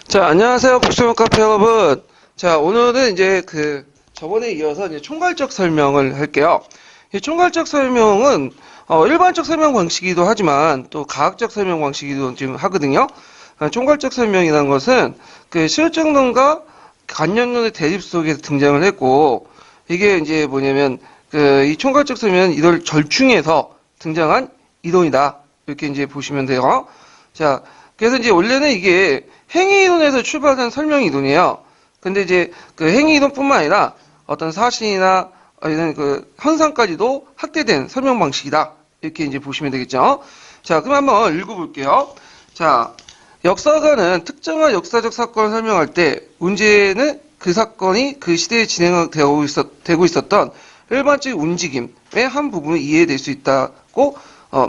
자, 안녕하세요. 복수형 카페 여러분. 자, 오늘은 이제 저번에 이어서 이제 총괄적 설명을 할게요. 이 총괄적 설명은, 일반적 설명 방식이기도 하지만 또 가학적 설명 방식이기도 지금 하거든요. 총괄적 설명이라는 것은 실증론과 관념론의 대립 속에서 등장을 했고, 이게 이제 뭐냐면, 이 총괄적 설명은 이걸 절충해서 등장한 이론이다. 이렇게 이제 보시면 돼요. 자, 그래서 이제 원래는 이게 행위이론에서 출발한 설명 이론이에요. 근데 이제 행위이론뿐만 아니라 어떤 사실이나 이런 현상까지도 확대된 설명 방식이다. 이렇게 이제 보시면 되겠죠. 자, 그럼 한번 읽어볼게요. 자, 역사가는 특정한 역사적 사건을 설명할 때 문제는 그 사건이 그 시대에 진행되고 있었던 일반적인 움직임의 한 부분을 이해될 수 있다고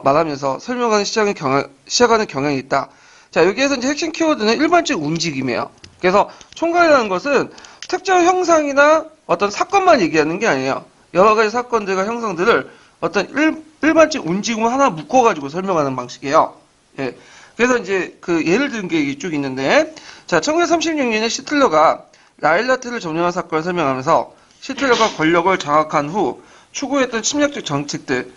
말하면서 설명하는 시작하는 경향이 있다. 자, 여기에서 이제 핵심 키워드는 일반적 움직임이에요. 그래서 총괄이라는 것은 특정 형상이나 어떤 사건만 얘기하는 게 아니에요. 여러 가지 사건들과 형상들을 어떤 일반적 움직임을 하나 묶어가지고 설명하는 방식이에요. 예. 그래서 이제 예를 든 게 쭉 있는데, 자, 1936년에 시틀러가 라일라트를 점령한 사건을 설명하면서 시틀러가 권력을 장악한 후 추구했던 침략적 정책들,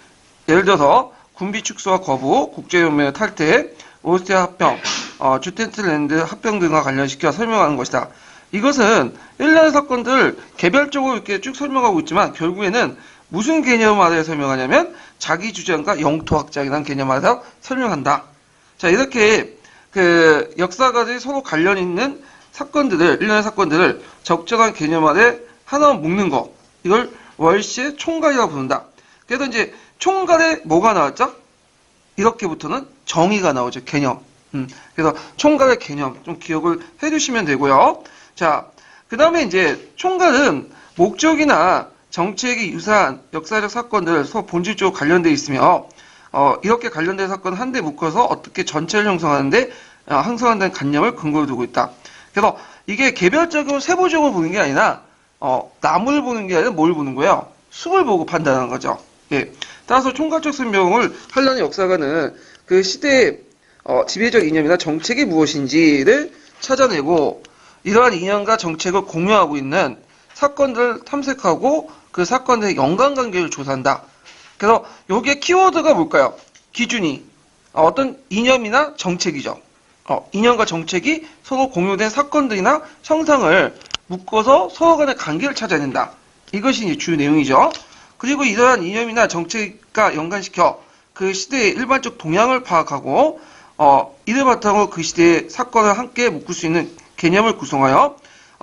예를 들어서 군비 축소와 거부, 국제연맹의 탈퇴, 오스트리아 합병, 주텐틀랜드 합병 등과 관련시켜 설명하는 것이다. 이것은 일련의 사건들을 개별적으로 이렇게 쭉 설명하고 있지만 결국에는 무슨 개념 아래에 설명하냐면 자기 주장과 영토 확장이라는 개념 아래서 설명한다. 자, 이렇게 역사가들이 서로 관련 있는 사건들을, 일련의 사건들을 적절한 개념 아래 하나 묶는 거, 이걸 월시의 총괄이라고 부른다. 그래서 이제 총괄에 뭐가 나왔죠? 이렇게부터는 정의가 나오죠. 개념. 그래서 총괄의 개념 좀 기억을 해두시면 되고요. 자, 그 다음에 이제 총괄은 목적이나 정책이 유사한 역사적 사건들 서로 본질적으로 관련되어 있으며 이렇게 관련된 사건 한 대 묶어서 어떻게 전체를 형성하는데 형성한다는 관념을 근거로 두고 있다. 그래서 이게 개별적으로 세부적으로 보는 게 아니라 나무를 보는 게 아니라 뭘 보는 거예요? 숲을 보고 판단하는 거죠. 예. 따라서 총괄적 설명을 하려는 역사가는 그 시대의 지배적 이념이나 정책이 무엇인지를 찾아내고 이러한 이념과 정책을 공유하고 있는 사건들을 탐색하고 그 사건들의 연관관계를 조사한다. 그래서 여기에 키워드가 뭘까요? 기준이 어떤 이념이나 정책이죠. 이념과 정책이 서로 공유된 사건들이나 형상을 묶어서 서로 간의 관계를 찾아낸다. 이것이 이제 주요 내용이죠. 그리고 이러한 이념이나 정책과 연관시켜 그 시대의 일반적 동향을 파악하고 이를 바탕으로 그 시대의 사건을 함께 묶을 수 있는 개념을 구성하여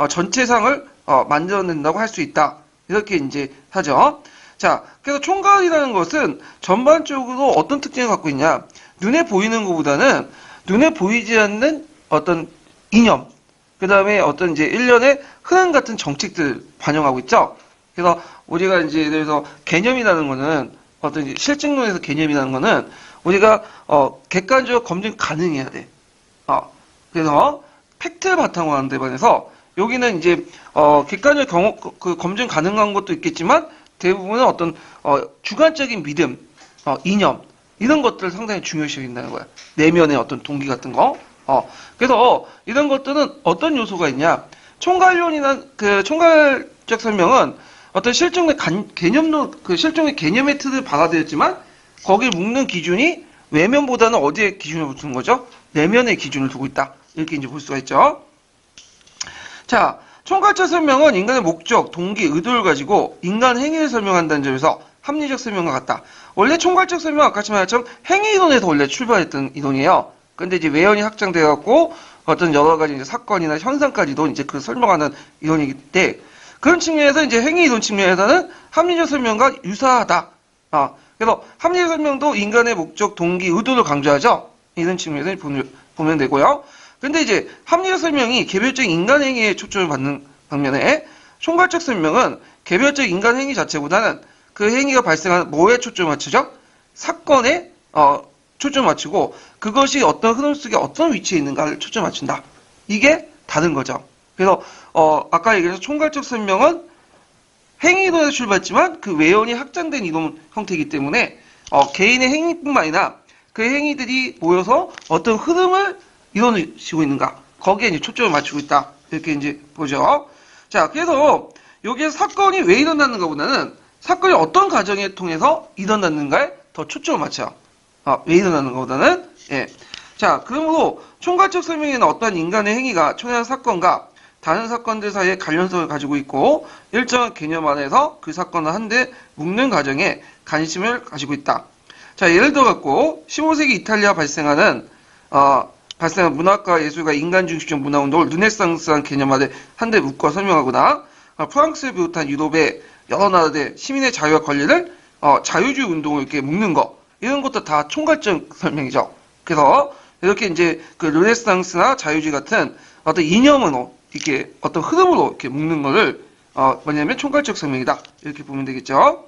전체상을 만들어낸다고 할 수 있다. 이렇게 이제 하죠. 자, 그래서 총괄이라는 것은 전반적으로 어떤 특징을 갖고 있냐? 눈에 보이는 것보다는 눈에 보이지 않는 어떤 이념, 그 다음에 어떤 이제 일련의 흐름 같은 정책들을 반영하고 있죠. 그래서 우리가 이제 예를 들어서 개념이라는 거는 어떤 이제 실증론에서 개념이라는 거는 우리가 객관적으로 검증 가능해야 돼. 그래서 팩트를 바탕으로 하는 데 반해서 여기는 이제 객관적 검증 가능한 것도 있겠지만 대부분은 어떤 주관적인 믿음, 이념 이런 것들을 상당히 중요시 여긴다는 거야. 내면의 어떤 동기 같은 거. 그래서 이런 것들은 어떤 요소가 있냐? 총괄론이나 총괄적 설명은 어떤 실종의 개념로 실종의 개념의 틀을 받아들였지만 거기에 묶는 기준이 외면보다는 어디에 기준을 두는 거죠? 내면의 기준을 두고 있다. 이렇게 이제 볼 수가 있죠. 자, 총괄적 설명은 인간의 목적, 동기, 의도를 가지고 인간 행위를 설명한다는 점에서 합리적 설명과 같다. 원래 총괄적 설명은 아까 말했처럼 행위이론에서 원래 출발했던 이론이에요. 근데 이제 외연이 확장돼갖고 어떤 여러 가지 이제 사건이나 현상까지도 이제 설명하는 이론이기 때문에 그런 측면에서 이제 행위이론 측면에서는 합리적 설명과 유사하다. 그래서 합리적 설명도 인간의 목적, 동기, 의도를 강조하죠. 이런 측면에서 보면 되고요. 근데 이제 합리적 설명이 개별적 인간 행위에 초점을 받는 방면에 총괄적 설명은 개별적 인간 행위 자체보다는 그 행위가 발생하는 뭐에 초점을 맞추죠? 사건에 초점을 맞추고 그것이 어떤 흐름 속에 어떤 위치에 있는가를 초점을 맞춘다. 이게 다른 거죠. 그래서 아까 얘기해서 총괄적 설명은 행위이론에서 출발했지만 그 외연이 확장된 이론 형태이기 때문에 개인의 행위뿐만 아니라 그 행위들이 모여서 어떤 흐름을 이뤄내시고 있는가 거기에 이제 초점을 맞추고 있다. 이렇게 이제 보죠. 자, 그래서 여기에 사건이 왜 일어났는가 보다는 사건이 어떤 과정을 통해서 일어났는가에 더 초점을 맞춰요. 왜 일어나는가 보다는, 예. 자, 그러므로 총괄적 설명에는 어떠한 인간의 행위가 초래한 사건과 다른 사건들 사이에 관련성을 가지고 있고 일정한 개념 안에서 그 사건을 한데 묶는 과정에 관심을 가지고 있다. 자, 예를 들어 갖고 15세기 이탈리아 발생한 문학과 예술과 인간 중심적 문화 운동을 르네상스한 개념 안에 한데 묶어 설명하거나 프랑스를 비롯한 유럽의 여러 나라의 시민의 자유와 권리를 자유주의 운동을 이렇게 묶는 거 이런 것도 다 총괄적 설명이죠. 그래서 이렇게 이제 그 르네상스나 자유주의 같은 어떤 이념으로 이렇게 어떤 흐름으로 이렇게 묶는 거를 뭐냐면 총괄적 설명이다 이렇게 보면 되겠죠.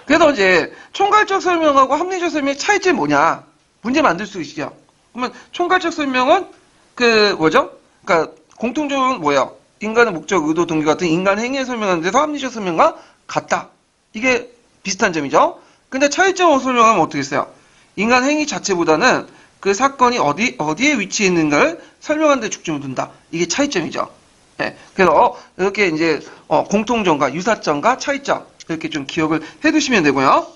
그래서 이제 총괄적 설명하고 합리적 설명의 차이점이 뭐냐 문제 만들 수 있죠. 그러면 총괄적 설명은 그 뭐죠? 그러니까 공통적으로 뭐예요? 인간의 목적, 의도, 동기 같은 인간 행위를 설명하는 데서 합리적 설명과 같다. 이게 비슷한 점이죠. 근데 차이점을 설명하면 어떻게 했어요? 인간 행위 자체보다는 그 사건이 어디에 위치해 있는가를 설명하는 데 중점을 둔다. 이게 차이점이죠. 네. 그래서 이렇게 이제 공통점과 유사점과 차이점 이렇게 좀 기억을 해두시면 되고요.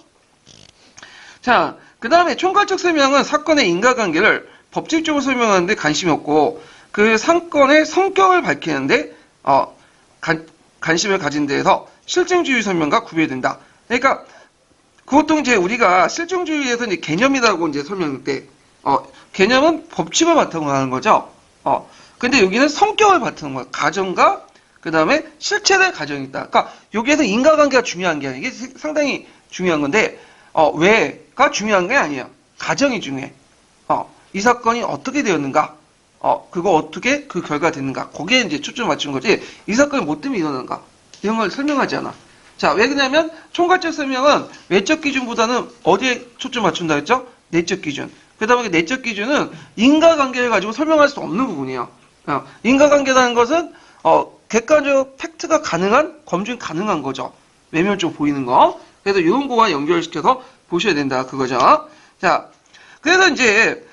자, 그 다음에 총괄적 설명은 사건의 인과관계를 법칙적으로 설명하는데 관심이 없고 그 사건의 성격을 밝히는데 관심을 가진 데에서 실증주의 설명과 구별된다. 그러니까 보통 이제 우리가 실증주의에서 이제 개념이라고 이제 설명할 때 개념은 법칙을 바탕으로 하는 거죠. 근데 여기는 성격을 바탕으로 하는 거예요. 가정과 그 다음에 실체를 가정이 있다. 그러니까 여기에서 인과관계가 중요한 게 아니에요. 이게 상당히 중요한 건데 왜가 중요한 게 아니에요. 가정이 중요해. 이 사건이 어떻게 되었는가? 그거 어떻게 그 결과가 됐는가? 거기에 이제 초점을 맞춘 거지. 이 사건이 뭐 때문에 일어났는가? 이런 걸 설명하지 않아. 자, 왜 그러냐면 총괄적 설명은 외적 기준보다는 어디에 초점 맞춘다 했죠? 내적 기준. 그러다 보니 내적 기준은 인과관계를 가지고 설명할 수 없는 부분이에요. 인과관계라는 것은 객관적 팩트가 가능한 검증 가능한 거죠. 외면적으로 보이는 거. 그래서 이런 거와 연결시켜서 보셔야 된다 그거죠. 자, 그래서 이제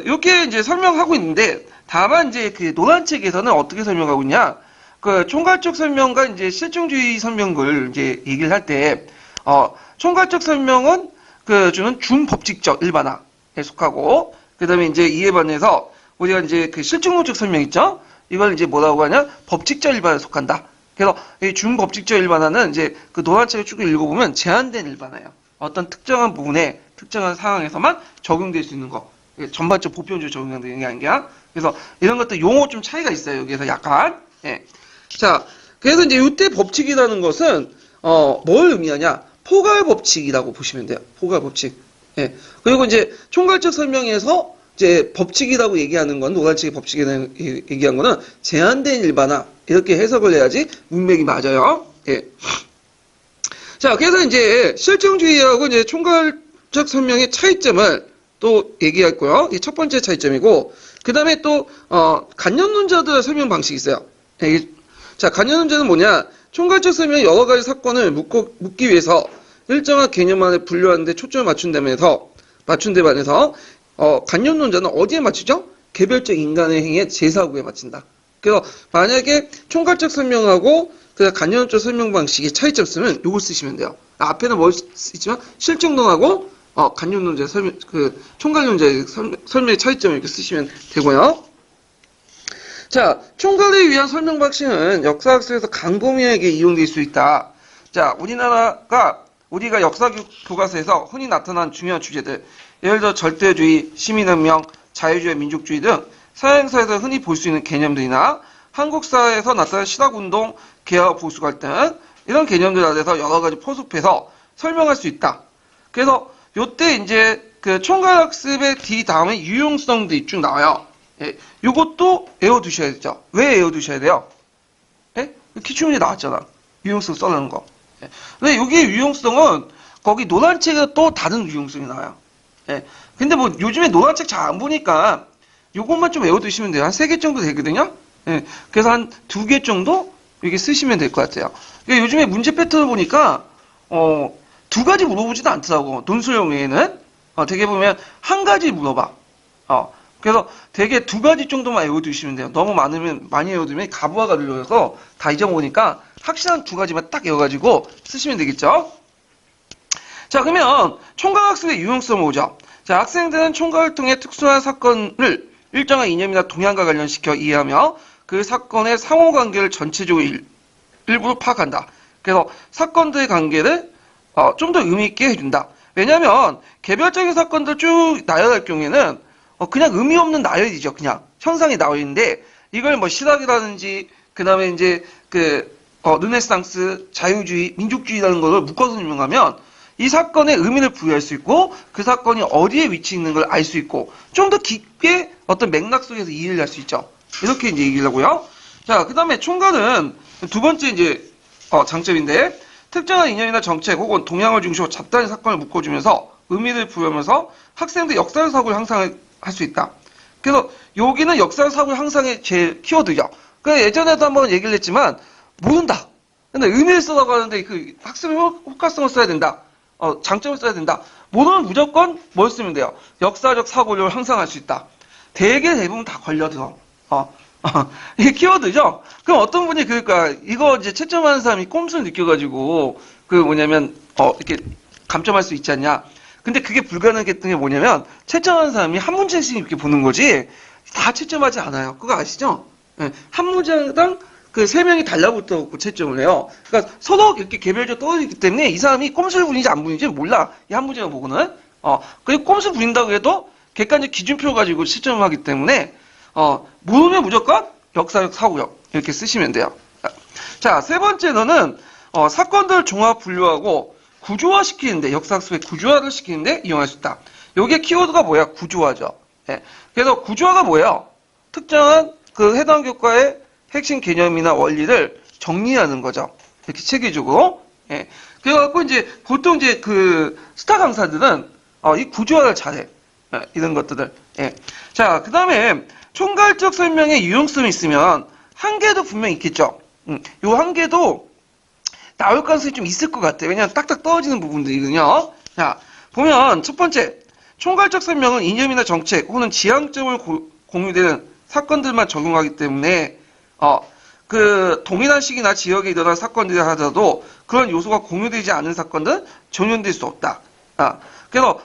이렇게 이제 설명하고 있는데 다만 이제 그 노란책에서는 어떻게 설명하고 있냐? 그 총괄적 설명과 이제 실증주의 설명을 이제 얘기를 할 때 총괄적 설명은 주는 준법칙적 일반화에 속하고 그다음에 이제 이에 반해서 우리가 이제 그 실증론적 설명 있죠? 이걸 이제 뭐라고 하냐? 법칙적 일반화에 속한다. 그래서 이 준법칙적 일반화는 이제 그 노란책을 쭉 읽어보면 제한된 일반화예요. 어떤 특정한 부분에 특정한 상황에서만 적용될 수 있는 거. 전반적 보편적으로 적용되는 게 아니라. 그래서 이런 것도 용어 좀 차이가 있어요. 여기에서 약간. 예. 자, 그래서 이제 이때 법칙이라는 것은 뭘 의미하냐? 포괄 법칙이라고 보시면 돼요. 포괄 법칙. 예. 그리고 이제 총괄적 설명에서 이제 법칙이라고 얘기하는 건 노란책의 법칙이라고 얘기한 거는 제한된 일반화 이렇게 해석을 해야지 문맥이 맞아요. 예. 자, 그래서 이제 실증주의하고 이제 총괄적 설명의 차이점을 또 얘기했고요. 이게 첫 번째 차이점이고, 그 다음에 또 간접론자들의 설명 방식이 있어요. 자, 간접론자는 뭐냐? 총괄적 설명의 여러 가지 사건을 묶기 위해서 일정한 개념 안에 분류하는 데 초점을 맞춘 데 반해서 간접론자는 어디에 맞추죠? 개별적 인간의 행위의 재사구에 맞춘다. 그래서 만약에 총괄적 설명하고 그 간접론적 설명 방식의 차이점 쓰면 요걸 쓰시면 돼요. 앞에는 뭘 쓰지만 실증론하고 간접론자 설명, 총괄론자의 설명의 차이점을 이렇게 쓰시면 되고요. 자, 총괄을 위한 설명 방식은 역사학에서 광범위하게 이용될 수 있다. 자, 우리가 역사 교과서에서 흔히 나타난 중요한 주제들, 예를 들어 절대주의, 시민혁명, 자유주의, 민족주의 등 서양사에서 흔히 볼 수 있는 개념들이나 한국 사회에서 나타난 실학운동, 개혁, 보수 갈등 이런 개념들 안에서 여러 가지 포섭해서 설명할 수 있다. 그래서 요때 이제 그 총괄학습의 D 다음에 유용성들이 쭉 나와요. 예, 요것도 외워두셔야 되죠. 왜 외워두셔야 돼요? 예? 기출문제 나왔잖아. 유용성 써놓은 거. 예. 근데 여기 유용성은 거기 노란책에 또 다른 유용성이 나와요. 예. 근데 뭐 요즘에 노란책 잘 안 보니까 요것만 좀 외워두시면 돼요. 한 3개 정도 되거든요. 예. 그래서 한 2개 정도 이렇게 쓰시면 될 것 같아요. 그러니까 요즘에 문제 패턴을 보니까 2가지 물어보지도 않더라고. 논술형 외에는 되게 보면 한 가지 물어봐. 그래서 되게 두 가지 정도만 외워두시면 돼요. 너무 많이 외워두면 가부화가 늘려서 다 잊어먹으니까 확실한 두 가지만 딱 외워가지고 쓰시면 되겠죠. 자, 그러면 총괄학습의 유용성을 보죠. 자, 학생들은 총괄을 통해 특수한 사건을 일정한 이념이나 동향과 관련시켜 이해하며 그 사건의 상호관계를 전체적으로 일부러 파악한다. 그래서 사건들의 관계를 좀 더 의미 있게 해준다. 왜냐하면 개별적인 사건들 쭉 나열할 경우에는 그냥 의미 없는 나열이죠. 그냥 현상이 나와 있는데 이걸 뭐 실학이라든지 그 다음에 이제 르네상스, 자유주의, 민족주의라는 것을 묶어서 설명하면 이 사건에 의미를 부여할 수 있고 그 사건이 어디에 위치해 있는 걸 알 수 있고 좀 더 깊게 어떤 맥락 속에서 이해를 할 수 있죠. 이렇게 이제 얘기를 하고요. 자, 그 다음에 총괄은 두 번째 이제 장점인데 특정한 이념이나 정책 혹은 동향을 중심으로 잡다한 사건을 묶어주면서 의미를 부여하면서 학생들 역사적 사고를 향상할 수 있다. 그래서 여기는 역사적 사고를 향상의 제 키워드죠. 그 예전에도 한번 얘기를 했지만 모른다. 근데 의미를 쓰라고 하는데 그 학습의 효과성을 써야 된다. 장점을 써야 된다. 모르면 무조건 뭘 쓰면 돼요? 역사적 사고력을 향상할 수 있다. 대부분 다 걸려들어. 이게 키워드죠? 그럼 어떤 분이 그러니까 이거 이제 채점하는 사람이 꼼수를 느껴가지고 이렇게 감점할 수 있지 않냐. 근데 그게 불가능했던 게 뭐냐면 채점하는 사람이 한 문제씩 이렇게 보는 거지 다 채점하지 않아요. 그거 아시죠? 네. 한 문장당 그 세 명이 달라붙어 갖고 채점을 해요. 그러니까 서로 이렇게 개별적으로 떨어지기 때문에 이 사람이 꼼수를 부리는지 안 부리는지 몰라. 이 한 문제만 보고는. 그리고 꼼수 부린다고 해도 객관적 기준표 가지고 채점을 하기 때문에 모르면 무조건 역사적 사고력 이렇게 쓰시면 돼요. 자, 세 번째로는 사건들을 종합 분류하고 구조화시키는데 역사학습의 구조화를 시키는데 이용할 수 있다. 요게 키워드가 뭐야? 구조화죠. 예. 그래서 구조화가 뭐예요? 특정한 그 해당 교과의 핵심 개념이나 원리를 정리하는 거죠. 이렇게 체계적으로. 예. 그래갖고 이제 보통 이제 그 스타 강사들은 이 구조화를 잘해. 예. 이런 것들을. 예. 자, 그 다음에 총괄적 설명에 유용성이 있으면 한계도 분명히 있겠죠. 요 한계도 나올 가능성이 좀 있을 것 같아요. 왜냐하면 딱딱 떨어지는 부분들이거든요. 자, 보면 첫 번째, 총괄적 설명은 이념이나 정책 혹은 지향점을 공유되는 사건들만 적용하기 때문에 그 동일한 시기나 지역에 일어난 사건들이 하더라도 그런 요소가 공유되지 않은 사건들은 전용될 수 없다. 그래서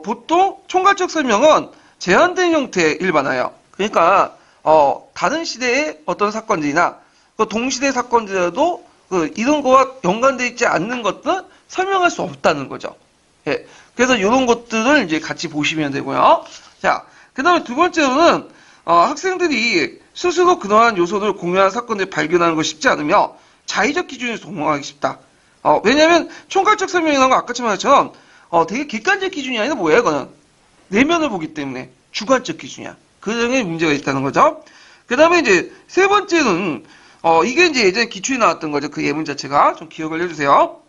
보통 총괄적 설명은 제한된 형태에 일반화해요. 그러니까 다른 시대의 어떤 사건들이나 그 동시대 사건들이라도 이런 거와 연관되어 있지 않는 것들은 설명할 수 없다는 거죠. 예. 그래서 이런 것들을 이제 같이 보시면 되고요. 자, 그 다음에 두 번째로는 학생들이 스스로 그러한 요소를 공유하는 사건을 발견하는 것이 쉽지 않으며 자의적 기준에 동응하기 쉽다. 왜냐하면 총괄적 설명이라는 건 아까처럼 말처럼 되게 객관적 기준이 아니라 뭐예요? 이거는 내면을 보기 때문에 주관적 기준이야. 그 점에 문제가 있다는 거죠. 그 다음에 이제 세 번째는 이게 이제 예전에 기출이 나왔던 거죠. 그 예문 자체가 좀 기억을 해주세요.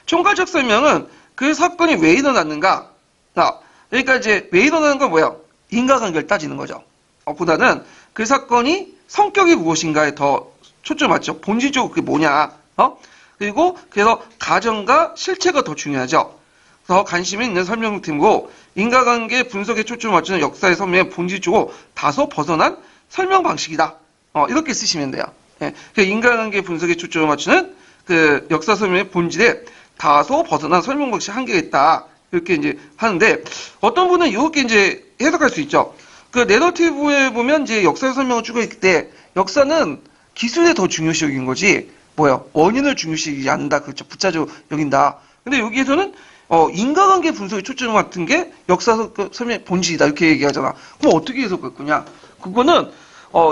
총괄적 설명은 그 사건이 왜 일어났는가? 그러니까 이제 왜 일어나는 건 뭐예요? 인과관계를 따지는 거죠. 보다는 그 사건이 성격이 무엇인가에 더 초점 맞죠. 본질적으로 그게 뭐냐? 그리고 그래서 가정과 실체가 더 중요하죠. 더 관심이 있는 설명팀으로 인과관계 분석에 초점을 맞추는 역사의 설명의 본질적으로 다소 벗어난 설명 방식이다. 이렇게 쓰시면 돼요. 예, 인과관계 분석에 초점을 맞추는 그 역사 설명의 본질에 다소 벗어난 설명 방식 한계가 있다. 이렇게 이제 하는데 어떤 분은 이렇게 이제 해석할 수 있죠. 그 내러티브에 보면 이제 역사 설명을 쭉 했을 때 역사는 기술에 더 중요시 여긴 거지 뭐요? 원인을 중요시 여기지 않는다. 그렇죠. 부차적으로 여긴다. 근데 여기에서는 인과관계 분석에 초점 같은 게 역사 설명의 본질이다. 이렇게 얘기하잖아. 그럼 어떻게 해석할 거냐? 그거는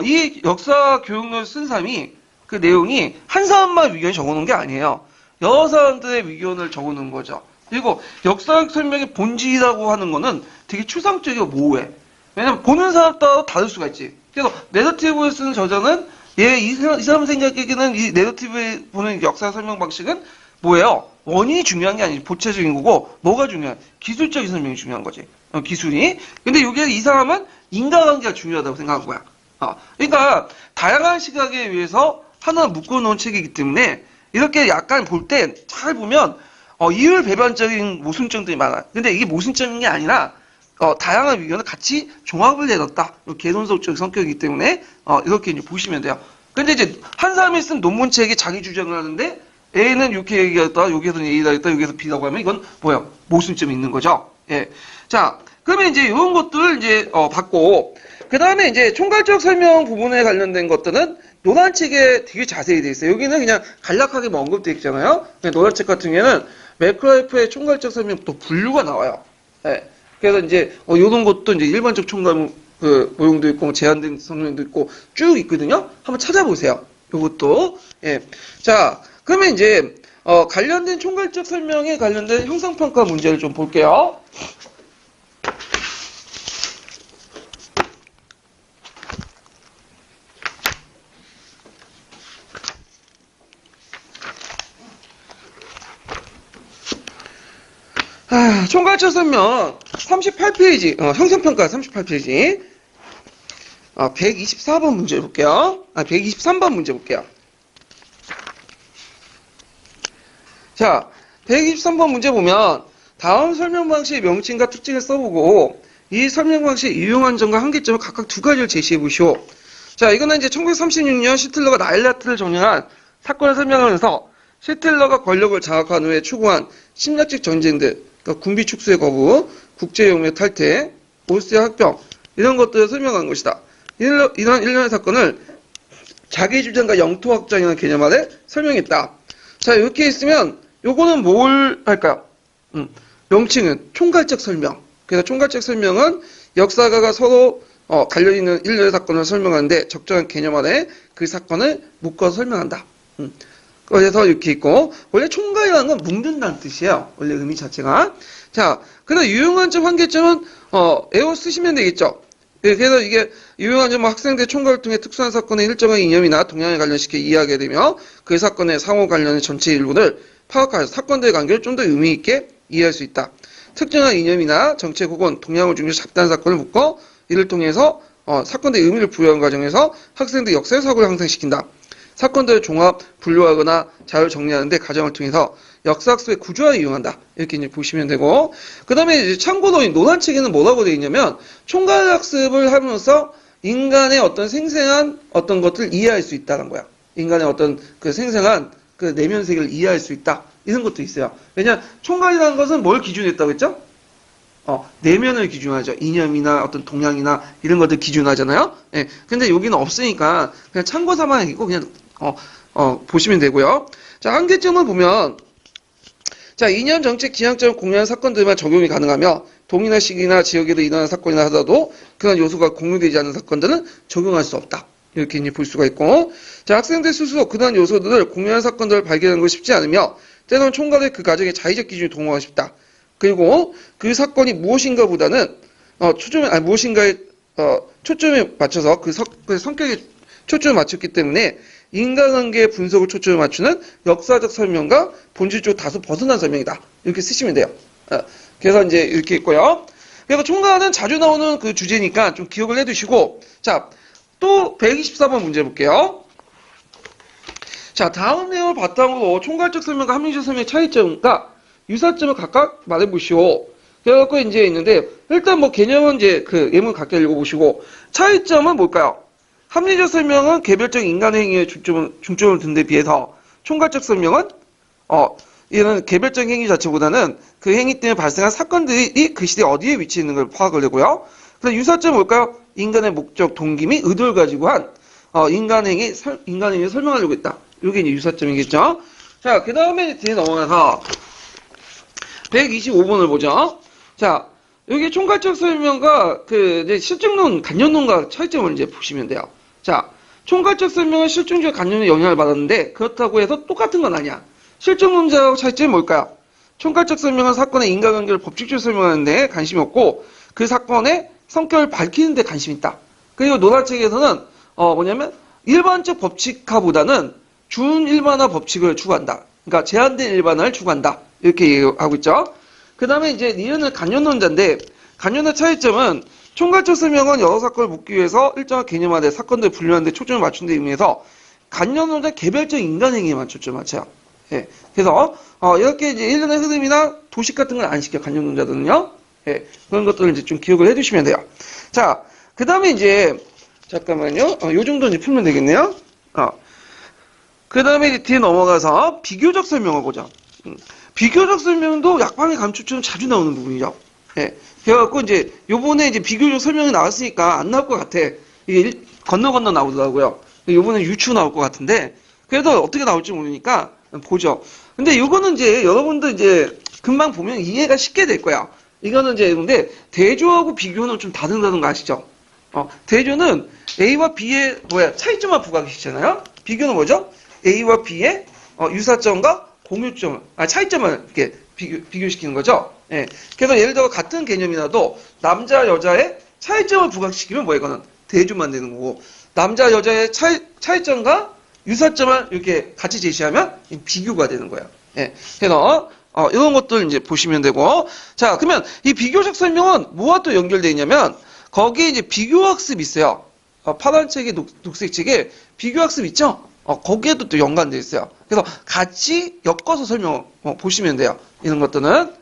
이 역사 교육을 쓴 사람이 그 내용이 한 사람만 의견을 적어놓은 게 아니에요. 여러 사람들의 의견을 적어놓은 거죠. 그리고 역사 설명의 본질이라고 하는 거는 되게 추상적이고 모호해. 왜냐면 보는 사람 따라 다를 수가 있지. 그래서 내러티브를 쓰는 저자는 이 사람 생각에는 이 내러티브에 보는 역사 설명 방식은 뭐예요? 원인이 중요한 게 아니지. 보체적인 거고 뭐가 중요해? 기술적인 설명이 중요한 거지. 기술이. 근데 여기에 이 사람은 인과관계가 중요하다고 생각한 거야. 그러니까 다양한 시각에 의해서 하나 묶어놓은 책이기 때문에 이렇게 약간 볼 때 잘 보면 이율배반적인 모순점들이 많아. 근데 이게 모순점인 게 아니라 다양한 위원을 같이 종합을 해놨다. 개론적적 성격이기 때문에 이렇게 이제 보시면 돼요. 근데 이제 한 사람이 쓴 논문책이 자기 주장을 하는데 A는 이렇게 얘기했다, 여기서는 A다 했다, 여기서 B라고 하면 이건 뭐야? 모순점이 있는 거죠. 예. 자, 그러면 이제 이런 것들을 이제 받고 그 다음에 이제 총괄적 설명 부분에 관련된 것들은 노란책에 되게 자세히 되어 있어요. 여기는 그냥 간략하게 뭐 언급되어 있잖아요. 노란책 같은 경우에는 매크로F의 총괄적 설명 또 분류가 나와요. 예. 그래서 이제 이런 것도 이제 일반적 총괄 모형도 있고 제한된 설명도 있고 쭉 있거든요. 한번 찾아보세요. 요것도. 예. 자, 그러면 이제 관련된 총괄적 설명에 관련된 형성평가 문제를 좀 볼게요. 총괄적 설명 38페이지, 형성평가 38페이지. 124번 문제 볼게요. 123번 문제 볼게요. 자, 123번 문제 보면 다음 설명 방식의 명칭과 특징을 써보고 이 설명 방식의 유용한 점과 한계점을 각각 두 가지를 제시해 보시오. 자, 이거는 이제 1936년 시틀러가 나일라트를 정령한 사건을 설명하면서 시틀러가 권력을 장악한 후에 추구한 침략적 전쟁들, 그러니까 군비 축소의 거부, 국제연맹 탈퇴, 오스트리아 합병 이런 것들을 설명한 것이다. 이러한 일련의 사건을 자기 주장과 영토 확장이라는 개념 아래 설명했다. 자, 이렇게 있으면 요거는 뭘 할까요? 명칭은 총괄적 설명. 그래서 총괄적 설명은 역사가가 서로 관련있는 일련의 사건을 설명하는데 적절한 개념 아래 그 사건을 묶어서 설명한다. 그래서 이렇게 있고, 원래 총괄이라는 건 묶는다는 뜻이에요. 원래 의미 자체가. 자, 그래서 유용한 점, 한계점은 에어 쓰시면 되겠죠. 그래서 이게 유용한 점은 학생들 총괄을 통해 특수한 사건의 일정한 이념이나 동향을 관련시켜 이해하게 되며 그 사건의 상호 관련의 전체 일부를 파악하여 사건들의 관계를 좀 더 의미 있게 이해할 수 있다. 특정한 이념이나 정책 혹은 동향을 중시해 잡다한 사건을 묶어 이를 통해서 사건들의 의미를 부여하는 과정에서 학생들의 역사의 사고를 향상시킨다. 사건들을 종합, 분류하거나 자료 정리하는 데 과정을 통해서 역사학습의 구조화에 이용한다. 이렇게 이제 보시면 되고, 그 다음에 이제 참고로 노란책에는 뭐라고 되어 있냐면, 총괄학습을 하면서 인간의 어떤 생생한 어떤 것들을 이해할 수 있다는 거야. 인간의 어떤 그 생생한 그 내면 세계를 이해할 수 있다. 이런 것도 있어요. 왜냐면 총괄이라는 것은 뭘 기준했다고 했죠? 내면을 기준하죠. 이념이나 어떤 동향이나 이런 것들 기준하잖아요. 예. 근데 여기는 없으니까 그냥 참고 삼아야겠고 그냥 보시면 되고요. 자, 한계점을 보면 자, 이념, 정책, 지향점, 공유한 사건들만 적용이 가능하며 동이나 시기나 지역에도 일어난 사건이나 하더라도 그런 요소가 공유되지 않는 사건들은 적용할 수 없다. 이렇게 이제 볼 수가 있고, 자, 학생들 스스로 그러한 요소들을 공유한 사건들을 발견하는 것이 쉽지 않으며 때로는 총괄의 그 과정의 자의적 기준을 동원하고 싶다. 그리고 그 사건이 무엇인가 보다는 무엇인가에 초점을 맞춰서 그 성격에 초점을 맞췄기 때문에 인간관계의 분석을 초점을 맞추는 역사적 설명과 본질적으로 다소 벗어난 설명이다. 이렇게 쓰시면 돼요. 그래서 이제 이렇게 있고요. 그래서 총괄은 자주 나오는 그 주제니까 좀 기억을 해두시고, 자, 또 124번 문제 볼게요. 자, 다음 내용을 바탕으로 총괄적 설명과 합리적 설명의 차이점과 유사점을 각각 말해보시오. 그래갖고 이제 있는데, 일단 뭐 개념은 이제 그 예문 각각 읽어보시고, 차이점은 뭘까요? 합리적 설명은 개별적 인간의 행위에 중점을 둔 데 비해서, 총괄적 설명은, 이런 개별적 행위 자체보다는 그 행위 때문에 발생한 사건들이 그 시대에 어디에 위치해 있는 걸 파악을 하고요. 그래서 유사점은 뭘까요? 인간의 목적, 동기 및 의도를 가지고 한, 인간의 행위를 설명하려고 했다. 이게 이제 유사점이겠죠? 자, 그 다음에 뒤에 넘어가서, 125번을 보죠. 자, 여기 총괄적 설명과 이제 실증론, 간접론과 차이점을 이제 보시면 돼요. 자, 총괄적 설명은 실증적 간접론의 영향을 받았는데 그렇다고 해서 똑같은 건 아니야. 실증론자하고 차이점이 뭘까요? 총괄적 설명은 사건의 인과관계를 법칙적으로 설명하는 데 관심이 없고 그 사건의 성격을 밝히는 데 관심이 있다. 그리고 노란책에서는 뭐냐면 일반적 법칙화보다는 준일반화 법칙을 추구한다. 그러니까 제한된 일반화를 추구한다. 이렇게 얘기하고 있죠. 그 다음에 이제 니은은 간접론자인데 간접론의 차이점은 총괄적 설명은 여러 사건을 묶기 위해서 일정한 개념화된 사건들을 분류하는 데 초점을 맞춘 데 의미에서 간접론자는 개별적 인간 행위에만 초점을 맞춰요. 예. 그래서 이렇게 이제 일련의 흐름이나 도식 같은 걸 안 시켜 간접론자들은요. 예, 그런 것들을 이제 좀 기억을 해두시면 돼요. 자, 그 다음에 이제, 잠깐만요. 요 정도 이제 풀면 되겠네요. 그 다음에 뒤에 넘어가서 비교적 설명을 보자. 비교적 설명도 약방의 감축처럼 자주 나오는 부분이죠. 예. 그래갖고 이제 요번에 이제 비교적 설명이 나왔으니까 안 나올 것 같아. 이게 건너 나오더라고요. 요번에 유추 나올 것 같은데 그래도 어떻게 나올지 모르니까 보죠. 근데 요거는 이제 여러분들 이제 금방 보면 이해가 쉽게 될 거야. 이거는 이제 근데 대조하고 비교는 좀 다르다는 거 아시죠? 대조는 A와 B의 차이점만 부각시키잖아요. 비교는 뭐죠? A와 B의 유사점과 공유점, 차이점을 이렇게 비교시키는 거죠. 예. 그래서 예를 들어 같은 개념이라도 남자 여자의 차이점을 부각시키면 이거는 대조만 되는 거고 남자 여자의 차이점과 유사점을 이렇게 같이 제시하면 비교가 되는 거예요. 예. 그래서 이런 것들 이제 보시면 되고 자 그러면 이 비교적 설명은 뭐와 또 연결되어 있냐면 거기에 이제 비교학습이 있어요. 파란 책에 녹색 책에 비교학습 있죠? 거기에도 또 연관되어 있어요. 그래서 같이 엮어서 설명 보시면 돼요. 이런 것들은.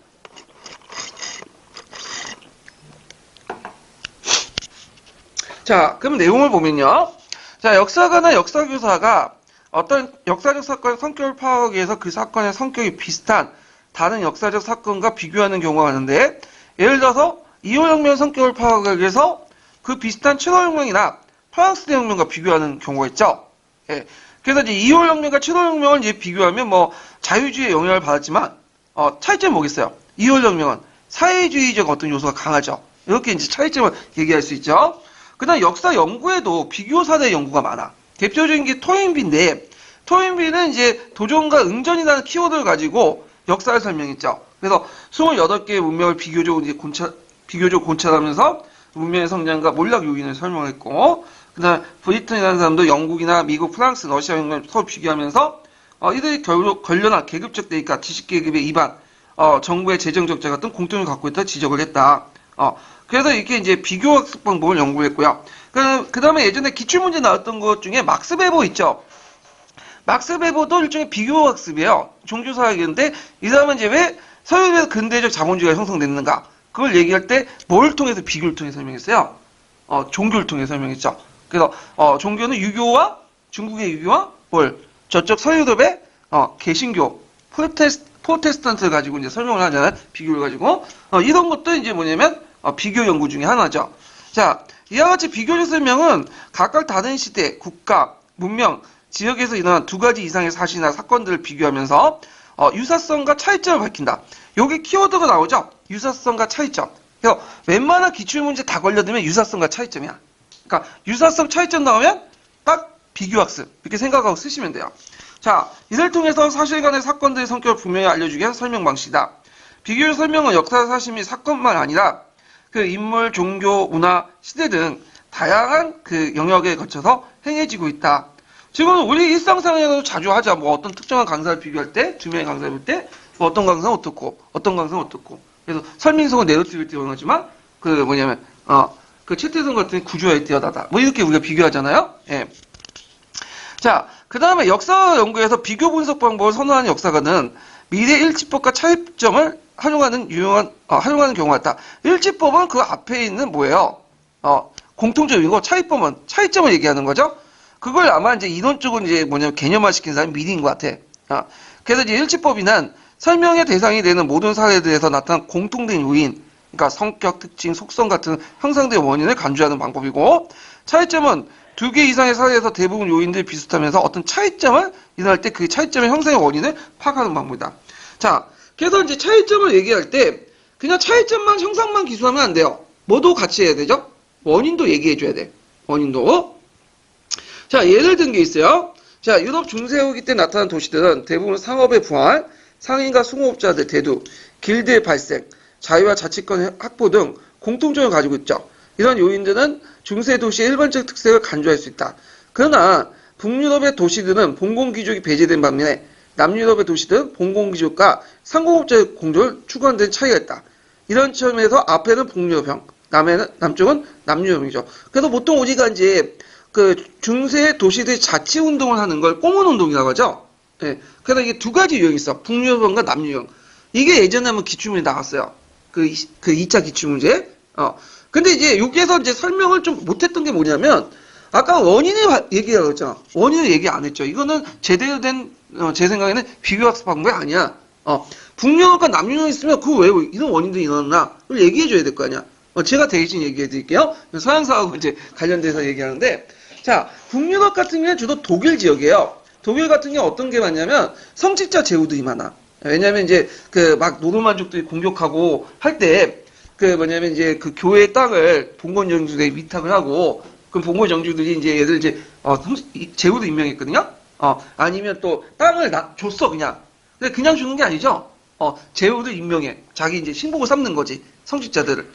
자, 그럼 내용을 보면요. 자, 역사가나 역사교사가 어떤 역사적 사건의 성격을 파악하기 위해서 그 사건의 성격이 비슷한 다른 역사적 사건과 비교하는 경우가 많은데 예를 들어서 2.5혁명의 성격을 파악하기 위해서 그 비슷한 7.5혁명이나 프랑스 대혁명과 비교하는 경우가 있죠. 예. 그래서 이제 2.5혁명과 7.5혁명을 이제 비교하면 자유주의의 영향을 받았지만 차이점이 뭐겠어요? 2.5혁명은 사회주의적 어떤 요소가 강하죠. 이렇게 이제 차이점을 얘기할 수 있죠. 그다음 역사 연구에도 비교 사례 연구가 많아. 대표적인 게 토인비인데 토인비는 이제 도전과 응전이라는 키워드를 가지고 역사를 설명했죠. 그래서 28개의 문명을 비교적 관찰하면서 문명의 성장과 몰락 요인을 설명했고 그다음 브리튼이라는 사람도 영국이나 미국, 프랑스, 러시아 혁명을 서로 비교하면서 이들이 결국 관련한 계급적 대립과 지식계급의 이반, 정부의 재정 적자 같은 공통을 갖고 있다 지적을 했다. 그래서 이렇게 이제 비교학습 방법을 연구했고요. 그 다음에 예전에 기출문제 나왔던 것 중에 막스 베버 있죠. 막스 베버도 일종의 비교학습이에요. 종교사학인데 이 사람은 이제 왜 서유럽에서 근대적 자본주의가 형성됐는가? 그걸 얘기할 때 뭘 통해서 비교를 통해 설명했어요? 종교를 통해 설명했죠. 그래서 종교는 유교와 중국의 유교와 저쪽 서유럽의 개신교 프로테스탄트를 가지고 이제 설명을 하잖아요. 비교를 가지고 이런 것도 이제 뭐냐면 비교 연구 중에 하나죠. 자, 이와 같이 비교적 설명은 각각 다른 시대, 국가, 문명, 지역에서 일어난 두 가지 이상의 사실이나 사건들을 비교하면서 유사성과 차이점을 밝힌다. 여기 키워드가 나오죠. 유사성과 차이점. 그래서 웬만한 기출문제 다 걸려들면 유사성과 차이점이야. 그러니까 유사성, 차이점 나오면 딱 비교학습 이렇게 생각하고 쓰시면 돼요. 자, 이를 통해서 사실간의 사건들의 성격을 분명히 알려주기 위한 설명 방식이다. 비교적 설명은 역사 사실 및 사건만 아니라 그 인물, 종교, 문화, 시대 등 다양한 그 영역에 거쳐서 행해지고 있다. 지금 우리 일상생활에서 자주 하자. 어떤 특정한 강사를 비교할 때, 두 명의 강사를 볼 때, 어떤 강사는 어떻고, 어떤 강사는 어떻고. 그래서 설민성은 내러티브를 뛰어나지만, 그 최태성 같은 구조에 뛰어나다. 이렇게 우리가 비교하잖아요. 예. 자, 그 다음에 역사 연구에서 비교 분석 방법을 선호하는 역사가는 미래 일치법과 차이점을 활용하는 경우가 있다. 일치법은 그 앞에 있는 뭐예요? 공통점이고 차이법은 차이점을 얘기하는 거죠. 그걸 아마 이제 이론적으로 이제 개념화 시킨 사람이 미리인 것 같아. 그래서 이제 일치법이란 설명의 대상이 되는 모든 사례들에서 나타난 공통된 요인, 그러니까 성격, 특징, 속성 같은 형성된 원인을 간주하는 방법이고, 차이점은 두 개 이상의 사례에서 대부분 요인들이 비슷하면서 어떤 차이점을 일어날 때 그 차이점의 형성의 원인을 파악하는 방법이다. 자, 그래서 이제 차이점을 얘기할 때 그냥 차이점만 형상만 기술하면 안 돼요. 뭐도 같이 해야 되죠? 원인도 얘기해줘야 돼. 원인도. 자, 예를 든 게 있어요. 자, 유럽 중세후기 때 나타난 도시들은 대부분 상업의 부활, 상인과 수공업자들 대두, 길드의 발생, 자유와 자치권 확보 등 공통점을 가지고 있죠. 이런 요인들은 중세 도시의 일반적 특색을 간주할 수 있다. 그러나 북유럽의 도시들은 봉건귀족이 배제된 반면에 남유럽의 도시들은 봉건귀족과 상공업자의 공존을 추구하는 데 차이가 있다. 이런 점에서 앞에는 북유럽형, 남쪽은 남유럽이죠. 그래서 보통 우리가 이제 그 중세 도시들이 자치 운동을 하는 걸 꼬문 운동이라고 하죠. 예. 그래서 이게 두 가지 유형이 있어. 북유럽형과 남유형. 이게 예전에 한번 기출문제 나왔어요. 그 2차 기출문제. 근데 이제 여기에서 이제 설명을 좀 못했던 게 뭐냐면, 아까 원인을 얘기하고 했잖아. 원인을 얘기 안 했죠. 이거는 제대로 된, 제 생각에는 비교학습 방법이 아니야. 북유럽과 남유럽 있으면 그 왜 이런 원인들이 일어났나? 그걸 얘기해줘야 될 거 아니야. 제가 대신 얘기해 드릴게요. 서양사하고 이제 관련돼서 얘기하는데, 자, 북유럽 같은 경우는 주로 독일 지역이에요. 독일 같은 경우 어떤 게 많냐면, 성직자 제후들이 많아. 왜냐면 이제, 막 노르만족들이 공격하고 할 때, 뭐냐면 이제 그 교회 땅을 봉건 정주들이 위탁을 하고, 그 봉건 정주들이 이제 얘들 이제, 제후도 임명했거든요? 아니면 또 땅을 줬어, 그냥. 근데 그냥 주는 게 아니죠. 제후들 임명해. 자기 이제 신복을 삼는 거지. 성직자들을.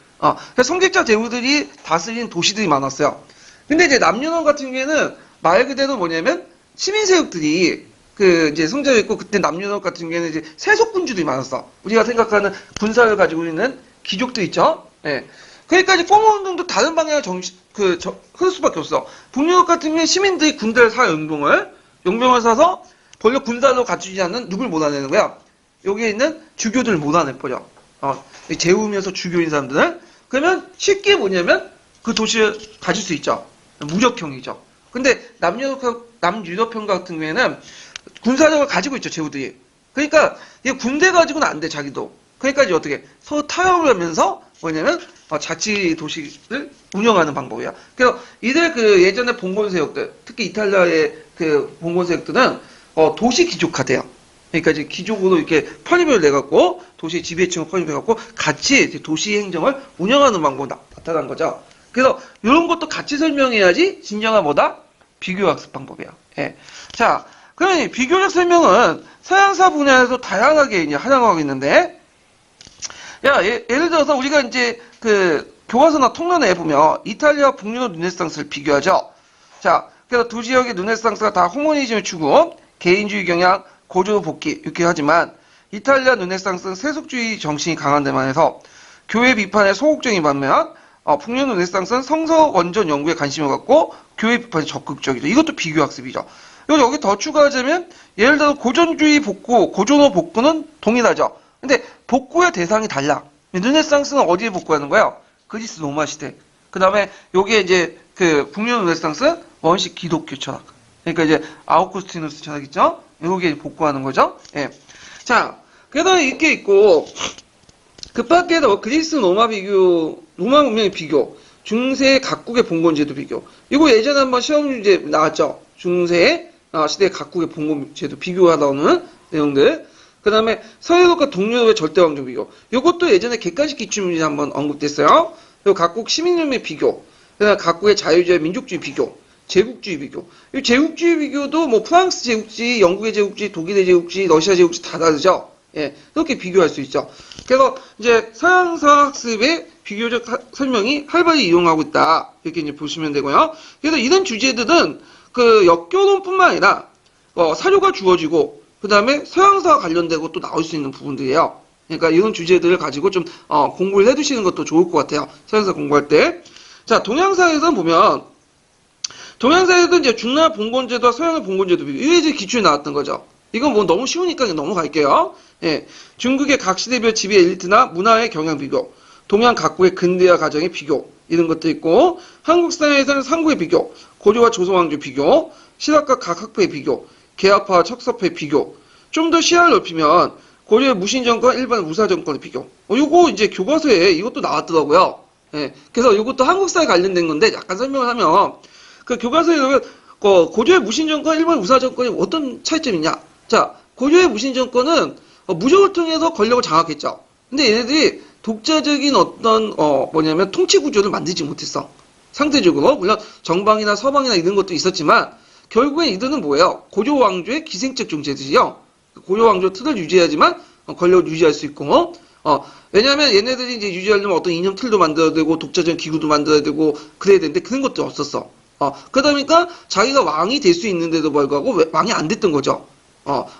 그래서 성직자 제후들이 다스린 도시들이 많았어요. 근데 이제 남유럽 같은 경우에는 말 그대로 뭐냐면 시민세력들이 이제 성자가 있고, 그때 남유럽 같은 경우에는 이제 세속군주들이 많았어. 우리가 생각하는 군사를 가지고 있는 귀족들 있죠? 예. 그러니까 이제 공업운동도 다른 방향을 흐를 수밖에 없어. 북유럽 같은 경우에 시민들이 군대를 사 용병을 사서 권력 군사로 갖추지 않는 누굴 몰아내는 거야? 여기에 있는 주교들을 몰아내버려. 재우면서 주교인 사람들을. 그러면 쉽게 뭐냐면 그 도시를 가질 수 있죠. 무력형이죠. 근데 남유럽형 같은 경우에는 군사력을 가지고 있죠, 제후들이. 그러니까 이게 군대 가지고는 안 돼, 자기도. 그러니까 이제 어떻게 서로 타협을 하면서 뭐냐면 자치 도시를 운영하는 방법이야. 그래서 이들 예전에 봉건 세력들, 특히 이탈리아의 봉건 세력들은 도시 귀족화돼요. 그러니까 이제 귀족으로 이렇게 편입을 내갖고 도시 지배층을 편입해갖고 같이 도시 행정을 운영하는 방법이 나타난 거죠. 그래서 이런 것도 같이 설명해야지 진정한 뭐다? 비교학습 방법이야. 예. 자, 그러니 비교적 설명은 서양사 분야에서 다양하게 이제 활용하고 있는데, 예를 들어서 우리가 이제 교과서나 통론에 보면 이탈리아 북유럽 르네상스를 비교하죠. 자, 그래서 두 지역의 르네상스가 다 호모니즘의 추구, 개인주의 경향, 고조 복귀 이렇게 하지만 이탈리아 르네상스는 세속주의 정신이 강한 데만 해서 교회 비판에 소극적인 반면 북유럽 르네상스는 성서 원전 연구에 관심을 갖고 교회 비판에 적극적이죠. 이것도 비교학습이죠. 여기 더 추가하자면 예를 들어 고전주의 복구, 고전어 복구는 동일하죠. 근데 복구의 대상이 달라. 르네상스는 어디에 복구하는 거예요? 그리스 로마 시대. 그 다음에 여기에 이제 북유럽 르네상스 원식 기독교 철학. 그러니까 이제 아우구스티누스 철학 있죠? 여기에 복구하는 거죠. 예. 자, 그래서 이렇게 있고 그 밖에도 그리스 로마 문명의 비교, 중세 각국의 봉건제도 비교. 이거 예전에 한번 시험 문제 나왔죠. 중세 시대 각국의 봉건제도 비교하다 오는 내용들. 그 다음에 서유럽과 동유럽의 절대왕조 비교. 이것도 예전에 객관식 기출문제 한번 언급됐어요. 그리고 각국 시민운동의 비교. 그 다음에 각국의 자유주의 민족주의 비교. 제국주의 비교. 이 제국주의 비교도 뭐 프랑스 제국주의, 영국의 제국주의, 독일의 제국주의, 러시아 제국주의 다 다르죠. 예, 그렇게 비교할 수 있죠. 그래서 이제 서양사 학습의 비교적 설명이 활발히 이용하고 있다. 이렇게 이제 보시면 되고요. 그래서 이런 주제들은 역교론뿐만 아니라 사료가 주어지고 그 다음에 서양사와 관련되고 또 나올 수 있는 부분들이에요. 그러니까 이런 주제들을 가지고 좀 공부를 해두시는 것도 좋을 것 같아요. 서양사 공부할 때. 자, 동양사에서 보면 동양사에도 이제 중나 봉건제도와 서양의 봉건제도 비교. 이게 이제 기출에 나왔던 거죠. 이건 뭐 너무 쉬우니까 넘어갈게요. 예. 중국의 각 시대별 지배 엘리트나 문화의 경향 비교. 동양 각국의 근대화 과정의 비교. 이런 것도 있고, 한국 사회에서는 삼국의 비교, 고려와 조선왕조 비교, 신학과 각 학파의 비교, 개화파와 척서파의 비교. 좀 더 시야를 넓히면 고려의 무신정권, 일반 무사정권의 비교. 요거 이제 교과서에 이것도 나왔더라고요. 예. 그래서 이것도 한국사에 관련된 건데 약간 설명을 하면 교과서에 보면 고려의 무신정권, 일반 우사정권이 어떤 차이점이 있냐? 자, 고려의 무신정권은 무적을 통해서 권력을 장악했죠. 근데 얘네들이 독자적인 어떤 뭐냐면 통치 구조를 만들지 못했어. 상대적으로 물론 정방이나 서방이나 이런 것도 있었지만 결국엔 이들은 뭐예요? 고려 왕조의 기생적 존재들이요. 고려 왕조 틀을 유지하지만 권력을 유지할 수 있고 왜냐하면 얘네들이 이제 유지하려면 어떤 이념 틀도 만들어야 되고 독자적인 기구도 만들어야 되고 그래야 되는데 그런 것도 없었어. 그러다 보니까 자기가 왕이 될 수 있는데도 불구하고 왕이 안 됐던 거죠.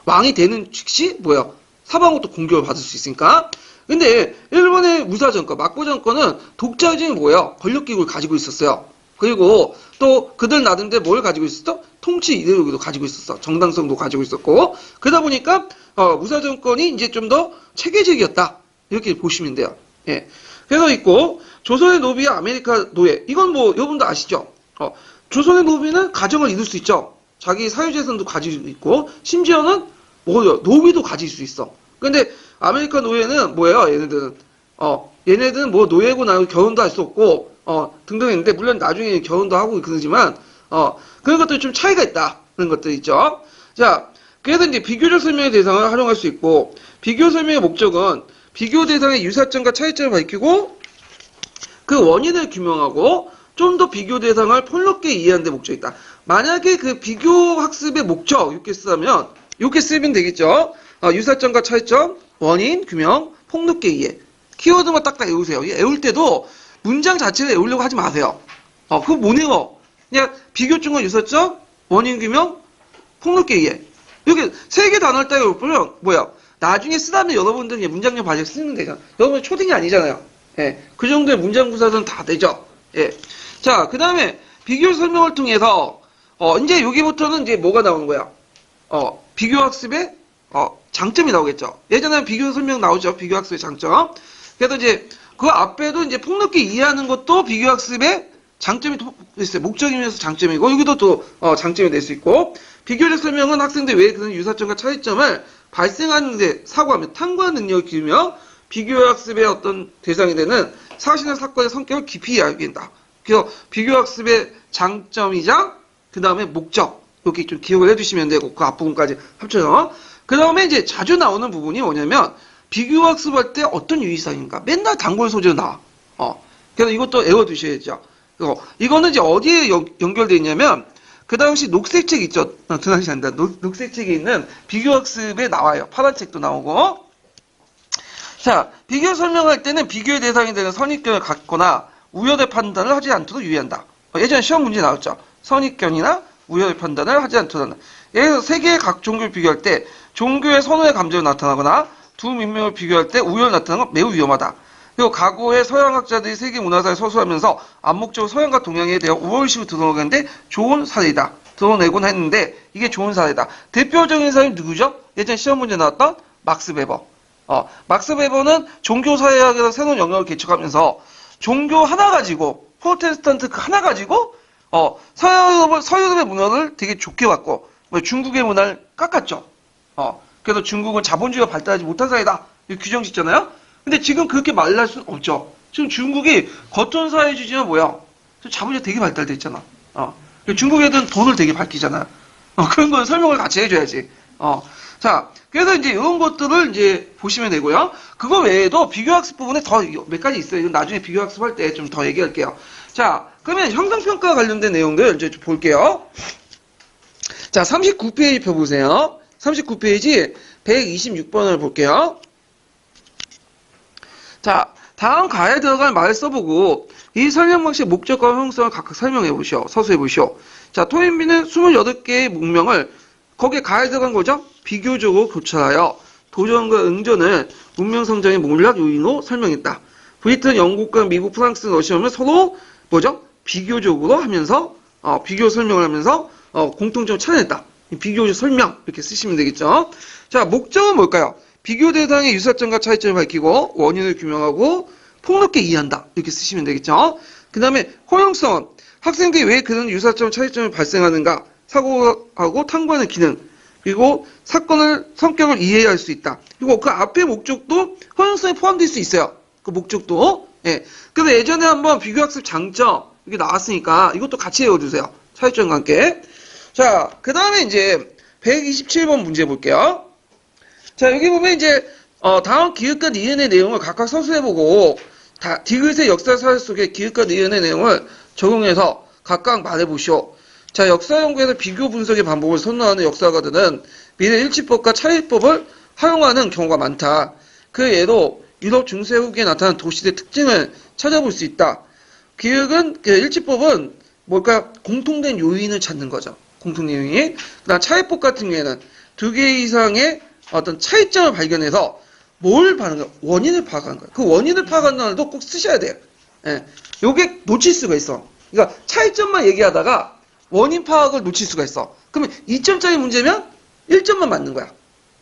왕이 되는 즉시 뭐야? 사방으로부터 공격을 받을 수 있으니까. 근데 일본의 무사정권, 막고정권은 독자적인 뭐예요? 권력기구를 가지고 있었어요. 그리고 또 그들 나름대로 뭘 가지고 있었어? 통치 이데올로기도 가지고 있었어. 정당성도 가지고 있었고. 그러다 보니까 무사정권이 이제 좀 더 체계적이었다. 이렇게 보시면 돼요. 예. 그래서 있고, 조선의 노비와 아메리카 노예. 이건 뭐, 여러분도 아시죠? 조선의 노비는 가정을 이룰 수 있죠. 자기 사유재산도 가지고 있고, 심지어는 뭐요? 노비도 가질 수 있어. 근데 아메리카 노예는 뭐예요? 얘네들은 뭐 노예고 나고 결혼도 할 수 없고, 등등 했는데, 물론 나중에 결혼도 하고 그러지만, 그런 것들이 좀 차이가 있다. 그런 것들 있죠. 자, 그래서 이제 비교적 설명의 대상을 활용할 수 있고, 비교 설명의 목적은 비교 대상의 유사점과 차이점을 밝히고, 그 원인을 규명하고, 좀 더 비교 대상을 폭넓게 이해하는 데 목적이 있다. 만약에 그 비교 학습의 목적, 이렇게 쓰면 되겠죠. 유사점과 차이점, 원인, 규명, 폭넓게 이해. 키워드만 딱딱 외우세요. 외울 때도 문장 자체를 외우려고 하지 마세요. 그거 못 외워. 그냥 비교점과 유사점, 원인, 규명, 폭넓게 이해. 이렇게 세 개 단어를 딱 외우면 뭐야? 나중에 쓰다면 여러분들 그냥 문장력 바로 쓰면 되잖아. 여러분 초딩이 아니잖아요. 예. 그 정도의 문장 구사는 다 되죠. 예. 자, 그 다음에 비교 설명을 통해서, 이제 여기부터는 이제 뭐가 나오는 거야? 비교 학습의, 장점이 나오겠죠. 예전에 비교 설명 나오죠. 비교 학습의 장점. 그래서 이제 그 앞에도 이제 폭넓게 이해하는 것도 비교 학습의 장점이 있어요. 목적이면서 장점이고, 여기도 또, 장점이 될 수 있고, 비교적 설명은 학생들 왜 그런 유사점과 차이점을 발생하는데 사고하며 탐구하는 능력을 기르며 비교학습의 어떤 대상이 되는 사실이나 사건의 성격을 깊이 알게 된다. 그래서 비교학습의 장점이자 그 다음에 목적 이렇게 좀 기억을 해두시면 되고 그 앞부분까지 합쳐서 그 다음에 이제 자주 나오는 부분이 뭐냐면 비교학습할 때 어떤 유의사항인가 맨날 단골 소재로 나와. 그래서 이것도 외워두셔야죠. 이거는 이제 어디에 연결되어 있냐면 그 당시 녹색책 있죠. 그 당시 안다. 녹색책에 있는 비교학습에 나와요. 파란 책도 나오고. 자, 비교 설명할 때는 비교의 대상이 되는 선입견을 갖거나 우열의 판단을 하지 않도록 유의한다. 예전에 시험 문제 나왔죠. 선입견이나 우열의 판단을 하지 않도록 한다. 예를 들어서 세 개의 각 종교를 비교할 때 종교의 선호의 감정이 나타나거나 두 민족을 비교할 때 우열이 나타나는 건 매우 위험하다. 그리고 과거의 서양학자들이 세계 문화사를 서술하면서 암묵적으로 서양과 동양에 대한 우월의식을 드러내는데 좋은 사례이다. 드러내곤 했는데 이게 좋은 사례다. 대표적인 사람이 누구죠? 예전 시험 문제 나왔던 막스 베버. 막스 베버는 종교사회학에서 새로운 영역을 개척하면서 종교 하나 가지고 프로테스탄트 그 하나 가지고 서유럽의 문화를 되게 좋게 봤고 중국의 문화를 깎았죠. 그래서 중국은 자본주의가 발달하지 못한 사회다. 규정 짓잖아요. 근데 지금 그렇게 말할 수는 없죠. 지금 중국이 겉은 사회주의지만 뭐야? 자본주의가 되게 발달돼 있잖아. 중국 애들은 돈을 되게 밝히잖아. 그런 건 설명을 같이 해줘야지. 자, 그래서 이제 이런 것들을 이제 보시면 되고요. 그거 외에도 비교학습 부분에 더 몇 가지 있어요. 이건 나중에 비교학습 할 때 좀 더 얘기할게요. 자, 그러면 형성평가와 관련된 내용들 이제 좀 볼게요. 자, 39페이지 펴보세요. 39페이지 126번을 볼게요. 자, 다음 가에 들어갈 말을 써보고 이 설명 방식의 목적과 형성을 각각 설명해 보시오. 서술해 보시오. 자, 토인비는 28개의 문명을 거기에 가에 들어간 거죠? 비교적으로 교차하여 도전과 응전을 문명 성장의 몰락 요인으로 설명했다. 브리튼, 영국과 미국, 프랑스, 러시아는 서로 뭐죠? 비교적으로 하면서 비교 설명을 하면서 공통점을 찾아냈다. 비교적 설명 이렇게 쓰시면 되겠죠. 자, 목적은 뭘까요? 비교 대상의 유사점과 차이점을 밝히고 원인을 규명하고 폭넓게 이해한다. 이렇게 쓰시면 되겠죠. 그 다음에 호용성. 학생들이 왜 그런 유사점, 차이점을 발생하는가 사고하고 탐구하는 기능. 그리고 사건을 성격을 이해할 수 있다. 그리고 그 앞에 목적도 호용성에 포함될 수 있어요. 그 목적도. 예. 그래서 예전에 한번 비교학습 장점 이게 나왔으니까 이것도 같이 외워주세요. 차이점과 함께. 자, 그 다음에 이제 127번 문제 볼게요. 자, 여기 보면 이제 다음 기획과 니은의 내용을 각각 서술해보고 디귿의 역사 사회 속에 기획과 니은의 내용을 적용해서 각각 말해보시오. 자, 역사 연구에서 비교 분석의 방법을 선호하는 역사가들은 미래 일치법과 차이법을 활용하는 경우가 많다. 그 예로 유럽 중세 후기에 나타난 도시의 특징을 찾아볼 수 있다. 기획은 일치법은 뭘까? 공통된 요인을 찾는 거죠. 공통된 요인. 그다음 차이법 같은 경우에는 두 개 이상의 어떤 차이점을 발견해서 뭘 파는 거야? 원인을 파악하는 거야. 그 원인을 파악하는 단어도 꼭 쓰셔야 돼요. 예. 요게 놓칠 수가 있어. 그러니까 차이점만 얘기하다가 원인 파악을 놓칠 수가 있어. 그러면 2점짜리 문제면 1점만 맞는 거야.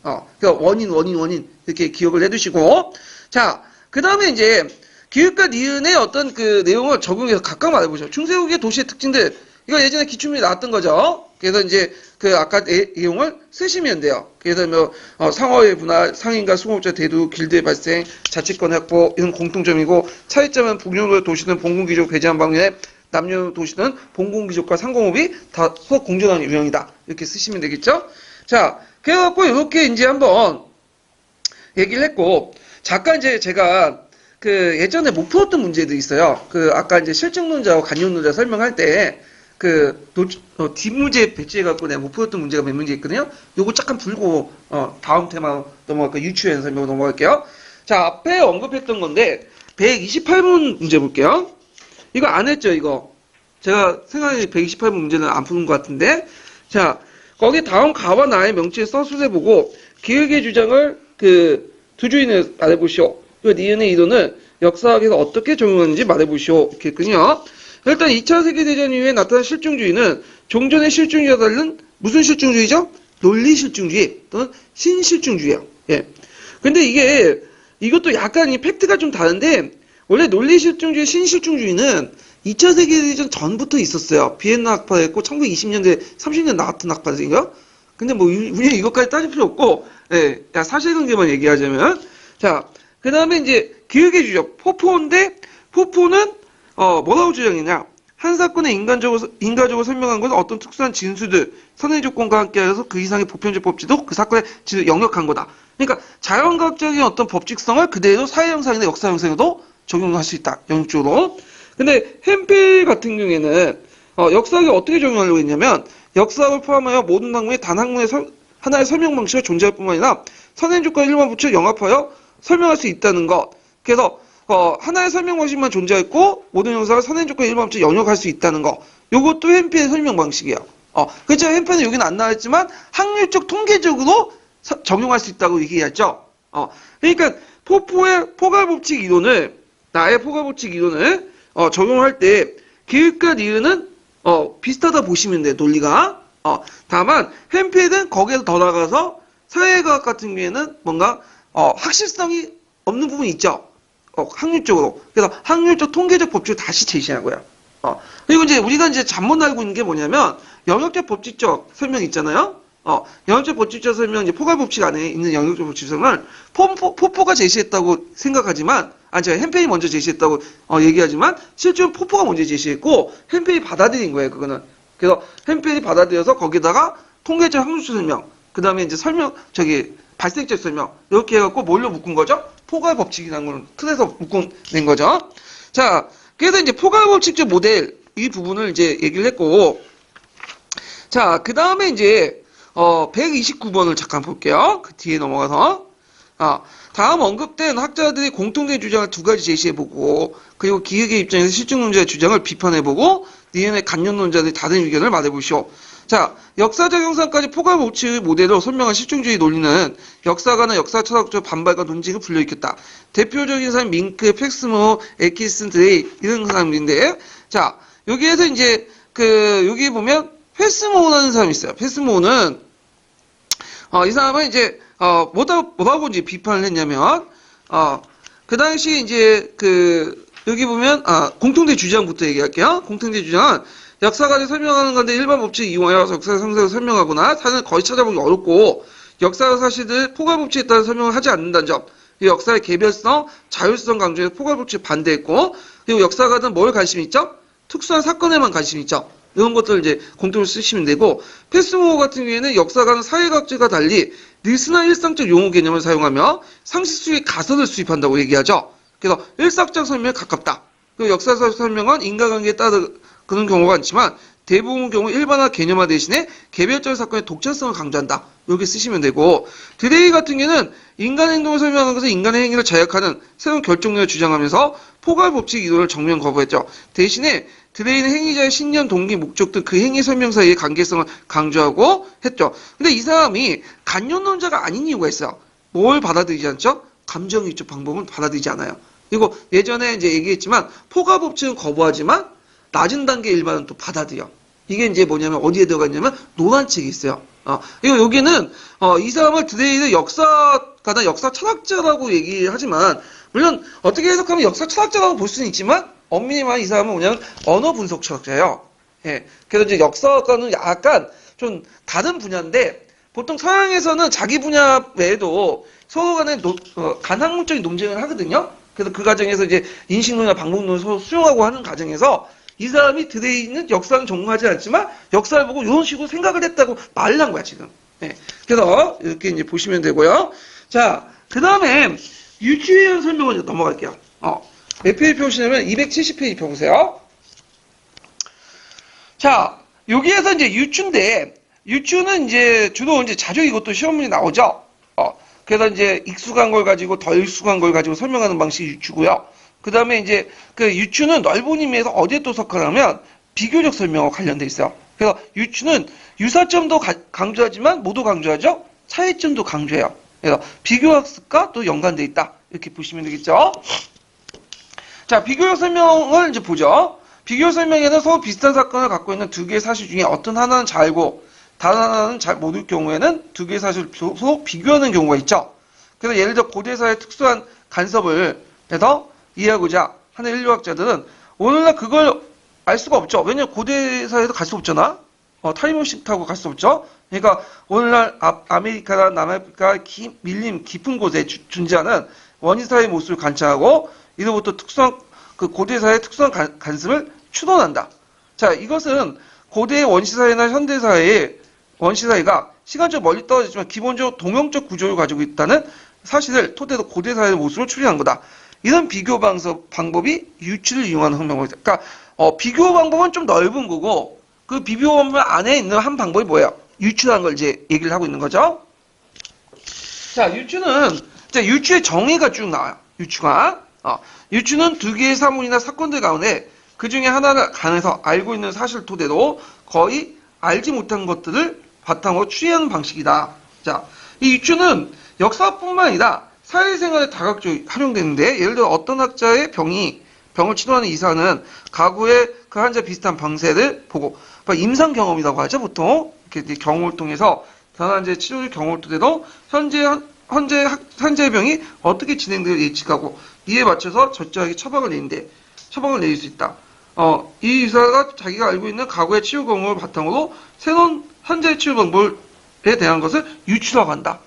그러니까 원인 이렇게 기억을 해두시고 자, 그 다음에 이제 기읍과 니은의 어떤 그 내용을 적용해서 각각 말해보죠. 중세국의 도시의 특징들. 이거 예전에 기출문제 나왔던 거죠. 그래서 이제 그 아까 내용을 쓰시면 돼요. 그래서 뭐 상어의 분할, 상인과 수공업자 대두, 길드의 발생, 자치권 확보 이런 공통점이고 차이점은 북유럽 도시는 봉공귀족 배제한 방면에 남유럽 도시는 봉공귀족과 상공업이 다 서로 공존하는 유형이다. 이렇게 쓰시면 되겠죠. 자, 그래갖고 이렇게 이제 한번 얘기를 했고, 잠깐 이제 제가 그 예전에 못 풀었던 문제들이 있어요. 그 아까 이제 실증론자와 간용론자 설명할 때 그 뒷문제 배치해갖고 내가 못 풀었던 문제가 몇 문제 있거든요. 요거 잠깐 풀고 다음 테마 넘어갈게요. 유추현 설명 넘어갈게요. 자, 앞에 언급했던 건데 128문 문제 볼게요. 이거 안 했죠, 이거. 제가 생각에 128문 문제는 안 푸는 것 같은데. 자, 거기 다음 가와 나의 명치에 써수세 보고 기획의 주장을 그 두 주인을 말해보시오. 그 니은의 이론을 역사학에서 어떻게 적용하는지 말해보시오. 이렇게 했군요. 일단 2차 세계대전 이후에 나타난 실증주의는 종전의 실증주의와 다른 무슨 실증주의죠? 논리 실증주의 또는 신실증주의예요. 예. 근데 이것도 약간 이 팩트가 좀 다른데 원래 논리 실증주의, 신실증주의는 2차 세계대전 전부터 있었어요. 비엔나 학파였고 1920년대, 30년 나왔던 학파인가요? 근데 뭐 우리 이것까지 따질 필요 없고, 예, 사실관계만 얘기하자면, 자, 그 다음에 이제 기획의 주적 포포인데 포포는 뭐라고 주장했냐? 한 사건의 인과적으로 설명한 것은 어떤 특수한 진수들, 선행 조건과 함께하여서 그 이상의 보편적 법칙도 그 사건의 진을 영역한 거다. 그러니까 자연과학적인 어떤 법칙성을 그대로 사회 형상이나 역사 형상에도 적용할 수 있다. 영역적으로. 근데 햄필 같은 경우에는 역사학에 어떻게 적용하려고 했냐면 역사학을 포함하여 모든 학문에 단 학문의 하나의 설명 방식을 존재할 뿐만 아니라 선행 조건을 일반 붙여 영합하여 설명할 수 있다는 것. 그래서 하나의 설명 방식만 존재했고 모든 형상을 선행 조건의 일반 붙여 영역할 수 있다는 거. 요것도 햄필의 설명 방식이에요. 그렇죠. 햄필은 여기는 안 나왔지만 확률적 통계적으로 적용할 수 있다고 얘기했죠. 그러니까 포괄 법칙 이론을 나의 포괄 법칙 이론을 적용할 때 기획과 니은은 비슷하다 보시면 돼요. 논리가. 다만 햄필은 거기에서 더 나가서 사회과학 같은 경우에는 뭔가 확실성이 없는 부분이 있죠. 확률적으로. 그래서 확률적 통계적 법칙을 다시 제시하고요. 그리고 이제 우리가 이제 잘못 알고 있는 게 뭐냐면 영역적 법칙적 설명 있잖아요. 영역적 법칙적 설명 이제 포괄 법칙 안에 있는 영역적 법칙 설명을 포포가 제시했다고 생각하지만 제가 햄페이 먼저 제시했다고 얘기하지만 실제로 포포가 먼저 제시했고 햄페이 받아들인 거예요. 그거는. 그래서 햄페이 받아들여서 거기다가 통계적 확률적 설명, 그 다음에 이제 발생적 설명 이렇게 해갖고 뭘로 묶은 거죠? 포괄 법칙이라는 걸 틀에서 묶어낸 거죠. 자, 그래서 이제 포괄 법칙적 모델 이 부분을 이제 얘기를 했고, 자, 그 다음에 이제 129번을 잠깐 볼게요. 그 뒤에 넘어가서 다음 언급된 학자들이 공통된 주장을 두 가지 제시해보고 그리고 기획의 입장에서 실증론자의 주장을 비판해보고 니은의 간념론자들이 다른 의견을 말해보시오. 자, 역사적 형상까지 포괄 법칙의 모델로 설명한 실증주의 논리는 역사가나 역사철학적 반발과 논쟁을 불러일으켰다. 대표적인 사람이 밍크, 팩스모, 에키슨, 드레이 이런 사람들인데, 자, 여기에서 이제 여기 보면 패스모라는 사람이 있어요. 패스모는 이 사람은 이제 뭐라고 이제 비판을 했냐면 그 당시 이제 여기 보면 공통된 주장부터 얘기할게요. 공통된 주장은 역사가를 설명하는 건데 일반 법칙 이용하여 역사 상세를 설명하거나 사실을 거의 찾아보기 어렵고 역사 사실을 포괄 법칙에 따라 설명을 하지 않는다는 점. 역사의 개별성, 자율성 강조해서 포괄 법칙에 반대했고 그리고 역사가는 뭘 관심이 있죠? 특수한 사건에만 관심이 있죠. 이런 것들을 이제 공통으로 쓰시면 되고 패스모 같은 경우에는 역사가는 사회과학자가 달리 느슨한 일상적 용어 개념을 사용하며 상식주의 가설을 수입한다고 얘기하죠. 그래서 일상적 설명에 가깝다. 그리고 역사적 설명은 인과관계에 따라 그런 경우가 많지만 대부분 경우 일반화 개념화 대신에 개별적인 사건의 독자성을 강조한다. 이렇게 쓰시면 되고 드레이 같은 경우는 인간 행동을 설명하는 것은 인간의 행위를 자약하는 새로운 결정론을 주장하면서 포괄 법칙 이론을 정면 거부했죠. 대신에 드레이는 행위자의 신념, 동기, 목적 등 그 행위 설명 사이의 관계성을 강조하고 했죠. 근데 이 사람이 간념론자가 아닌 이유가 있어요. 뭘 받아들이지 않죠? 감정 위축 방법은 받아들이지 않아요. 그리고 예전에 이제 얘기했지만 포괄 법칙은 거부하지만 낮은 단계 일반은 또 받아들여. 이게 이제 뭐냐면 어디에 들어가 있냐면 노란책이 있어요. 그리고 여기는 이 사람을 드레이는 역사가나 역사 철학자라고 얘기하지만 물론 어떻게 해석하면 역사 철학자라고 볼 수는 있지만 엄밀히만 이 사람은 뭐냐면 언어 분석 철학자예요. 예. 그래서 이제 역사과는 약간 좀 다른 분야인데 보통 서양에서는 자기 분야 외에도 서로 간에 간학문적인 논쟁을 하거든요. 그래서 그 과정에서 이제 인식론이나 방법론을 서로 수용하고 하는 과정에서 이 사람이 들어있는 역사는 전공하지 않지만 역사를 보고 이런 식으로 생각을 했다고 말을 한 거야, 지금. 예. 그래서 이렇게 이제 보시면 되고요. 자, 그 다음에 유추에 대한 설명을 이제 넘어갈게요. 몇 페이지 펴보시냐면 270페이지 펴보세요. 자, 여기에서 이제 유추인데, 유추는 이제 주로 이제 자주 이것도 시험문이 나오죠. 그래서 이제 익숙한 걸 가지고 덜 익숙한 걸 가지고 설명하는 방식이 유추고요. 그 다음에 이제 그 유추는 넓은 의미에서 어디에 또 속하냐면 비교적 설명과 관련돼 있어요. 그래서 유추는 유사점도 강조하지만 모두 강조하죠. 차이점도 강조해요. 그래서 비교학습과 또 연관돼 있다. 이렇게 보시면 되겠죠. 자, 비교적 설명을 이제 보죠. 비교 설명에는 서로 비슷한 사건을 갖고 있는 두 개의 사실 중에 어떤 하나는 잘 알고 다른 하나는 잘 모를 경우에는 두 개의 사실을 서로 비교하는 경우가 있죠. 그래서 예를 들어 고대사의 특수한 간섭을 해서 이해하고자 하는 인류학자들은 오늘날 그걸 알 수가 없죠. 왜냐면 고대사에도 갈 수 없잖아. 타임머신 타고 갈 수 없죠. 그러니까 오늘날 아메리카나 남아프리카 밀림 깊은 곳에 존재하는 원시사의 모습을 관찰하고 이로부터 특수한 그 고대사의 특수한 간섭을 추론한다. 자, 이것은 고대 원시사회나 현대사회의 원시사회가 시간적으로 멀리 떨어지지만 기본적으로 동형적 구조를 가지고 있다는 사실을 토대로 고대사회의 모습을 추리한 거다. 이런 비교 방법이 유추를 이용하는 방법이다. 그러니까 비교 방법은 좀 넓은 거고 그 비교 방법 안에 있는 한 방법이 뭐예요? 유추라는 걸 이제 얘기를 하고 있는 거죠. 자, 유추는 이제 유추의 정의가 쭉 나와요. 유추가. 유추는 두 개의 사물이나 사건들 가운데 그 중에 하나를 간해서 알고 있는 사실 토대로 거의 알지 못한 것들을 바탕으로 추리하는 방식이다. 자, 이 유추는 역사뿐만 아니라 사회생활에 다각적으로 활용되는데 예를 들어 어떤 학자의 병을 치료하는 의사는 가구의 그 환자 비슷한 병세를 보고 임상 경험이라고 하죠. 보통 이렇게 경험을 통해서 전환제 치료를 경험을 토대로 현재의 병이 어떻게 진행되어 예측하고 이에 맞춰서 적절하게 처방을 내릴 수 있다. 이 의사가 자기가 알고 있는 과거의 치료 경험을 바탕으로 새로운 현재의 치료 방법에 대한 것을 유추라고 한다.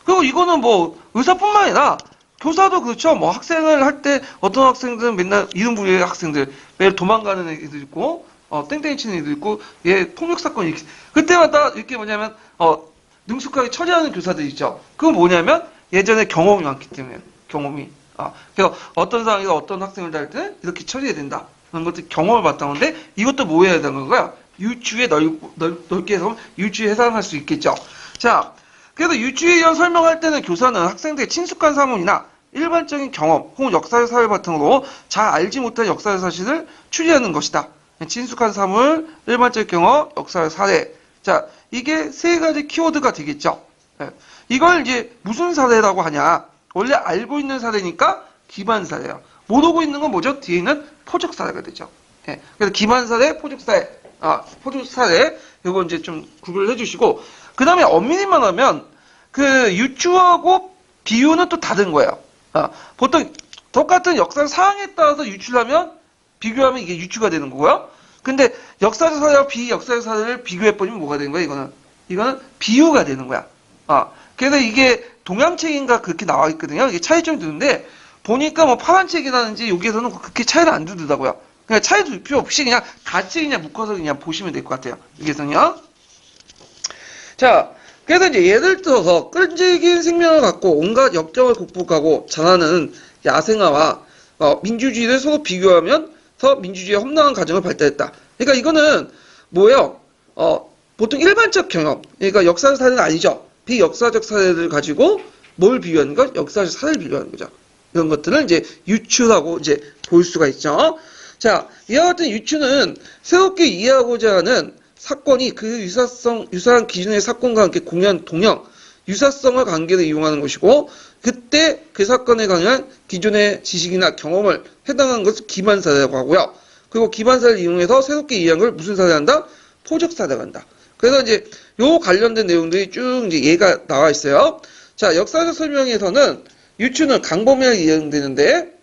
그리고 이거는 뭐 의사뿐만 아니라 교사도 그렇죠. 뭐 학생을 할 때 어떤 학생들은 맨날 이름 부르는 학생들 매일 도망가는 애들 있고 땡땡이 치는 애들 있고 얘 폭력 사건이 그때마다 이렇게 뭐냐면 능숙하게 처리하는 교사들 있죠. 그건 뭐냐면 예전에 경험이 많기 때문에 경험이 그래서 어떤 상황에서 어떤 학생을 다룰 때 이렇게 처리해야 된다. 그런 것들 경험을 바탕인데 이것도 뭐 해야 되는 거야? 유추에 넓게 해서 유추에 해당할 수 있겠죠. 자, 그래서 유추에 의한 설명할 때는 교사는 학생들의 친숙한 사물이나 일반적인 경험 혹은 역사의 사회 바탕으로 잘 알지 못한 역사의 사실을 추리하는 것이다. 친숙한 사물, 일반적인 경험, 역사의 사례. 자, 이게 세 가지 키워드가 되겠죠. 이걸 이제 무슨 사례라고 하냐? 원래 알고 있는 사례니까 기반 사례예요. 모르고 있는 건 뭐죠? 뒤에 있는 포적 사례가 되죠. 그래서 기반 사례, 포적 사례, 포적 사례 이거 이제 좀 구별을 해주시고 그 다음에 엄밀히 말하면 그 유추하고 비유는 또 다른 거예요. 보통 똑같은 역사 상황에 따라서 유추를 하면 비교하면 이게 유추가 되는 거고요. 근데 역사적 사례와 비역사적 사례를 비교해버리면 뭐가 되는 거야? 이거는 비유가 되는 거야. 그래서 이게 동양책인가 그렇게 나와 있거든요. 이게 차이점이 드는데 보니까 뭐 파란책이라든지 여기에서는 그렇게 차이를 안 두더라고요. 그냥 차이 둘 필요 없이 그냥 같이 그냥 묶어서 그냥 보시면 될 것 같아요. 여기서는요. 자, 그래서 이제 예를 들어서 끈질긴 생명을 갖고 온갖 역경을 극복하고 자라는 야생화와 민주주의를 서로 비교하면서 민주주의의 험난한 과정을 발달했다. 그러니까 이거는 뭐예요? 보통 일반적 경험, 그러니까 역사적 사례는 아니죠. 비역사적 사례를 가지고 뭘 비교하는 것? 역사적 사례를 비교하는 거죠. 이런 것들을 이제 유추라고 이제 볼 수가 있죠. 자, 이와 같은 유추는 새롭게 이해하고자 하는 사건이 그 유사한 기준의 사건과 함께 동형, 유사성을 관계로 이용하는 것이고, 그때 그 사건에 관한 기존의 지식이나 경험을 해당하는 것을 기반 사례라고 하고요. 그리고 기반 사례를 이용해서 새롭게 이해한 걸 무슨 사례를 한다? 포적 사례가 한다. 그래서 이제 요 관련된 내용들이 쭉 이제 얘가 나와 있어요. 자, 역사적 설명에서는 유추는 강범위하게 이해되는데,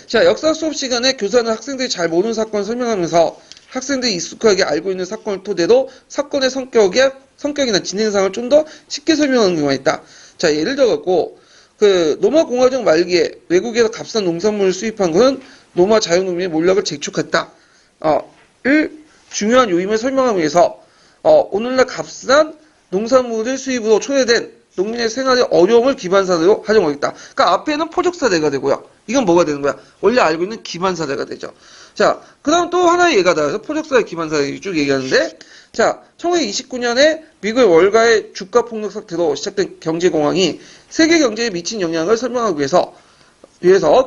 자, 역사 수업 시간에 교사는 학생들이 잘 모르는 사건을 설명하면서 학생들이 익숙하게 알고 있는 사건을 토대로 사건의 성격이나 진행상을 좀 더 쉽게 설명하는 경우가 있다. 자, 예를 들어갖고, 로마 공화정 말기에 외국에서 값싼 농산물을 수입한 것은 로마 자유농민의 몰락을 재촉했다. 을 중요한 요인을 설명하기 위해서, 오늘날 값싼 농산물을 수입으로 초래된 농민의 생활의 어려움을 기반사례로 활용하겠다. 그러니까 앞에는 포적사례가 되고요. 이건 뭐가 되는 거야? 원래 알고 있는 기반사례가 되죠. 자, 그 다음 또 하나의 예가 나와서 포적사례 기반사례 쭉 얘기하는데, 자, 1929년에 미국의 월가의 주가 폭락 사태로 시작된 경제공황이 세계 경제에 미친 영향을 설명하기 위해서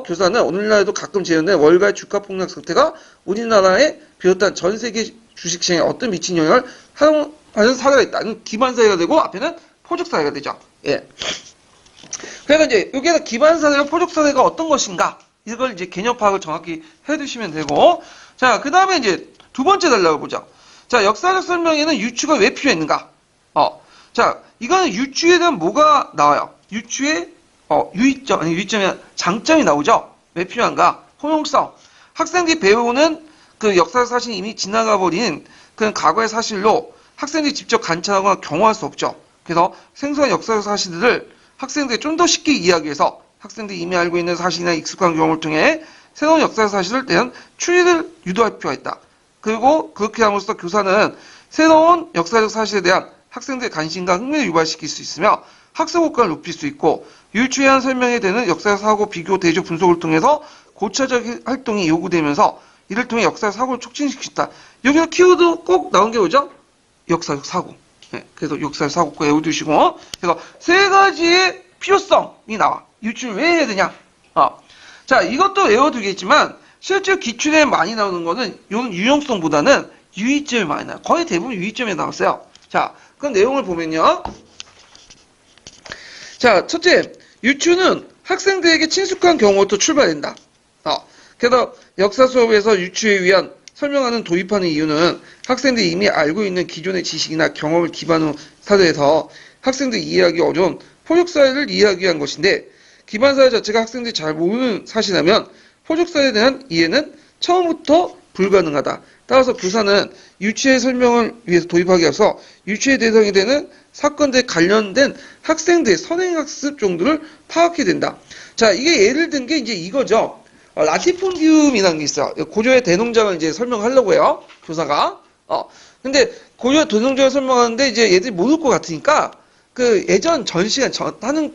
교사는 오늘날에도 가끔 재현된 월가의 주가 폭락 사태가 우리나라에 비롯한 전 세계 주식시장에 어떤 미친 영향을 하는 사례가 있다는 기반사례가 되고, 앞에는 포적사례가 되죠. 예. 그래서 이제 여기에서 기반사례와 포적사례가 어떤 것인가, 이걸 이제 개념 파악을 정확히 해두시면 되고, 자, 그 다음에 이제 두 번째 달라고 보죠. 자, 역사적 설명에는 유추가 왜 필요했는가? 자, 이거는 유추에 대한 뭐가 나와요? 유추의 유의점이 장점이 나오죠. 왜 필요한가? 호용성. 학생들이 배우는 그 역사적 사실이 이미 지나가 버린 그런 과거의 사실로 학생들이 직접 관찰하거나 경험할 수 없죠. 그래서 생소한 역사적 사실들을 학생들이 좀 더 쉽게 이해하기 위해서 학생들이 이미 알고 있는 사실이나 익숙한 경험을 통해 새로운 역사적 사실을 대한 추리를 유도할 필요가 있다. 그리고 그렇게 함으로써 교사는 새로운 역사적 사실에 대한 학생들의 관심과 흥미를 유발시킬 수 있으며 학습 효과를 높일 수 있고, 유추에 설명에 되는 역사적 사고, 비교, 대조, 분석을 통해서 고차적 활동이 요구되면서 이를 통해 역사적 사고를 촉진시키다. 여기서 키워드 꼭 나온 게 뭐죠? 역사적 사고. 네, 그래서 역사적 사고 꼭 외워두시고, 그래서 세 가지의 필요성이 나와. 유추를 왜 해야 되냐? 자, 이것도 외워두겠지만 실제 기출에 많이 나오는 거는 이런 유용성보다는 유의점이 많이 나와요. 거의 대부분 유의점에 나왔어요. 자, 그럼 내용을 보면요. 자, 첫째, 유추는 학생들에게 친숙한 경우부터 출발된다. 그래서 역사 수업에서 유추에 위한 설명하는 도입하는 이유는 학생들이 이미 알고 있는 기존의 지식이나 경험을 기반으로 사례에서 학생들이 이해하기 어려운 포적사례를 이해하기 위한 것인데, 기반사례 자체가 학생들이 잘 모르는 사실이라면 포적사례에 대한 이해는 처음부터 불가능하다. 따라서 교사는 유추의 설명을 위해서 도입하기 위해서 유추의 대상이 되는 사건들에 관련된 학생들의 선행학습 정도를 파악해야 된다. 자, 이게 예를 든 게 이제 이거죠. 라티폰디움이라는 게 있어요. 고려의 대농장을 이제 설명하려고 해요. 교사가. 근데 고려의 대농장을 설명하는데 이제 얘들이 모를 것 같으니까 그 예전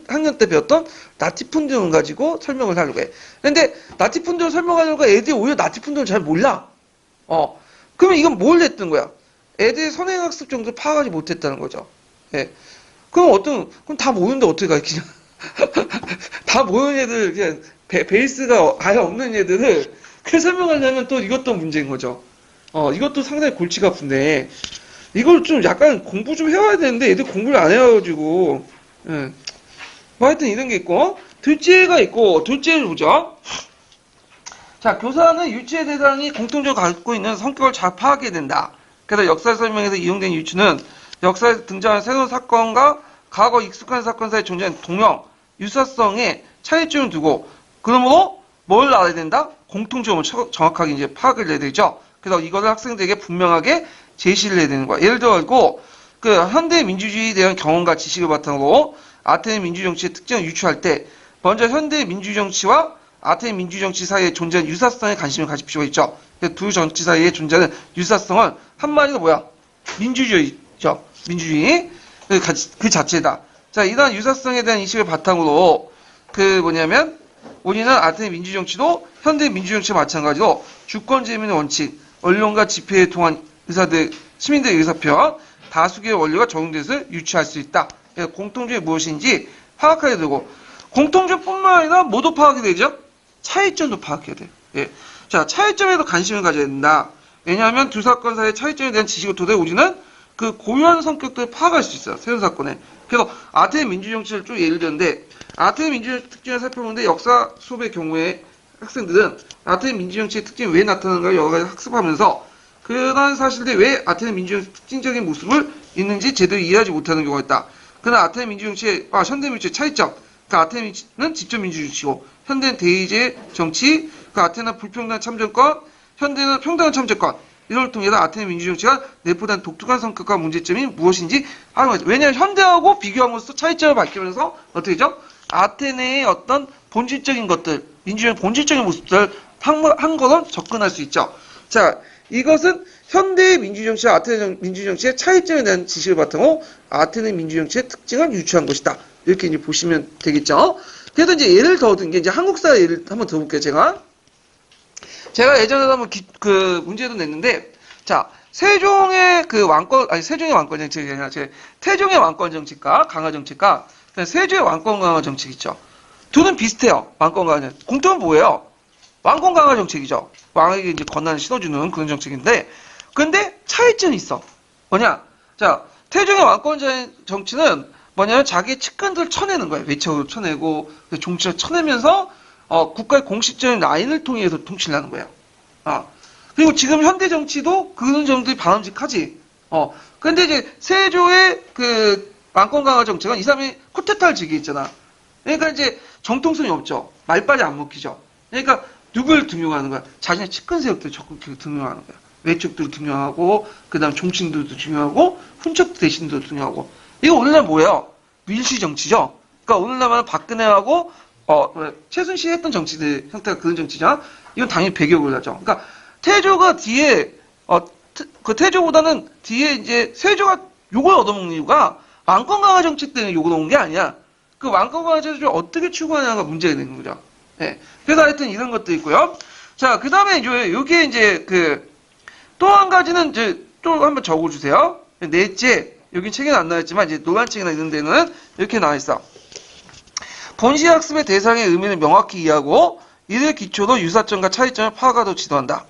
학년 때 배웠던 라티폰디움을 가지고 설명을 하려고 해. 근데 라티폰디움을 설명하려고 애들이 오히려 라티폰디움을 잘 몰라. 그러면 이건 뭘 했던 거야? 애들이 선행학습 정도를 파악하지 못했다는 거죠. 예. 그럼 다 모르는데 어떻게 가르치냐? 다 모르는 애들, 그냥 베이스가 아예 없는 애들을 그 설명하려면 또 이것도 문제인 거죠. 이것도 상당히 골치가 아픈데, 이걸 좀 약간 공부 좀 해와야 되는데 애들 공부를 안 해가지고, 예. 뭐 하여튼 이런 게 있고, 둘째가 있고, 둘째를 보죠. 자, 교사는 유추의 대상이 공통적으로 갖고 있는 성격을 잘 파악해야 된다. 그래서 역사 설명에서 이용된 유추는 역사에서 등장하는 새로운 사건과 과거 익숙한 사건 사이에 존재하는 동형, 유사성의 차이점을 두고, 그러므로 뭘 알아야 된다? 공통점을 정확하게 이제 파악을 해야 되죠. 그래서 이거를 학생들에게 분명하게 제시를 해야 되는 거야. 예를 들어, 그 현대 민주주의에 대한 경험과 지식을 바탕으로 아테네 민주정치의 특징을 유추할 때, 먼저 현대 민주정치와 아테네 민주정치 사이에 존재하는 유사성에 관심을 가질 필요가 있죠. 두 정치 사이에 존재하는 유사성은 한마디로 뭐야? 민주주의죠. 민주주의. 그 자체다. 자, 이러한 유사성에 대한 인식을 바탕으로 우리는 아테네 민주정치도 현대 민주정치와 마찬가지로 주권재민의 원칙, 언론과 집회에 통한 시민들의 의사표현, 다수결의 원리가 적용돼서 유추할 수 있다. 공통점이 무엇인지 파악해야 되고, 공통점뿐만 아니라 뭐도 파악이 되죠? 차이점도 파악해야 돼요. 예. 자, 차이점에도 관심을 가져야 된다. 왜냐하면 두 사건 사이의 차이점에 대한 지식을 토대로 우리는 그 고유한 성격들을 파악할 수 있어요. 새로운 사건에. 그래서 아테네 민주정치를 쭉 예를 들었는데, 아테네 민주정치 특징을 살펴보는데 역사 수업의 경우에 학생들은 아테네 민주정치의 특징이 왜 나타나는가를 여러 가지 학습하면서 그러한 사실들이 왜 아테네 민주정치 특징적인 모습을 있는지 제대로 이해하지 못하는 경우가 있다. 그러나 아테네 민주정치와 현대 민주주의 차이점, 그 아테네는 직접 민주주의고, 현대는 대의제 정치, 그 아테네는 불평등한 참정권, 현대는 평등한 참정권. 이걸 통해서 아테네 민주정치가 내포된 독특한 성격과 문제점이 무엇인지 하는 거죠. 왜냐하면 현대하고 비교함으로써 차이점을 밝히면서 어떻게 되죠? 아테네의 어떤 본질적인 것들, 민주주의의 본질적인 모습들을 한 것을 접근할 수 있죠. 자, 이것은 현대의 민주정치와 아테네 민주정치의 차이점에 대한 지식을 바탕으로 아테네 민주정치의 특징을 유추한 것이다. 이렇게 이제 보시면 되겠죠. 그래서 이제 예를 더 든 게 이제 한국사 예를 한번 들어볼게요. 제가 예전에 한번 그 문제도 냈는데, 자, 세종의 그 왕권, 아니, 세종의 왕권 정책이 아니라, 태종의 왕권 정책과 강화 정책과, 세조의 왕권 강화 정책 있죠. 둘은 비슷해요. 왕권 강화 정책. 공통은 뭐예요? 왕권 강화 정책이죠. 왕에게 이제 권한을 실어주는 그런 정책인데, 근데 차이점이 있어. 뭐냐? 자, 태종의 왕권 정치는 뭐냐면 자기 측근들 쳐내는 거예요. 외척으로 쳐내고, 종치를 쳐내면서, 국가의 공식적인 라인을 통해서 통치를 하는 거예요. 그리고 지금 현대 정치도 그런 점들이 바람직하지. 근데 이제 세조의 그 왕권 강화 정책은 이 사람이 쿠데타를 지기했잖아. 그러니까 이제 정통성이 없죠. 말빨이 안 먹히죠. 그러니까 누굴 등용하는 거야? 자신의 측근 세력들 적극적으로 등용하는 거야. 외척들도 등용하고, 그 다음 종친들도 등용하고, 훈척 대신들도 등용하고. 이거 오늘날 뭐예요? 밀시 정치죠. 그러니까 오늘날은 박근혜하고 최순실이 했던 정치들 형태가 그런 정치잖아. 이건 당연히 배격을 하죠. 그러니까 태조가 뒤에 그 태조보다는 뒤에 이제 세조가 욕을 얻어먹는 이유가 왕권 강화 정책 때문에 욕을 얻은 게 아니야. 그 왕권 강화 정책을 어떻게 추구하냐가 문제가 되는 거죠. 예. 그래서 하여튼 이런 것도 있고요. 자, 그 다음에 이제 여기에 이제 또 한 가지는 이제 또 한번 적어주세요. 넷째, 여기 책에는 안 나와있지만 이제 노란책이나 이런 데는 이렇게 나와있어. 본시 학습의 대상의 의미를 명확히 이해하고 이를 기초로 유사점과 차이점을 파악하도록 지도한다.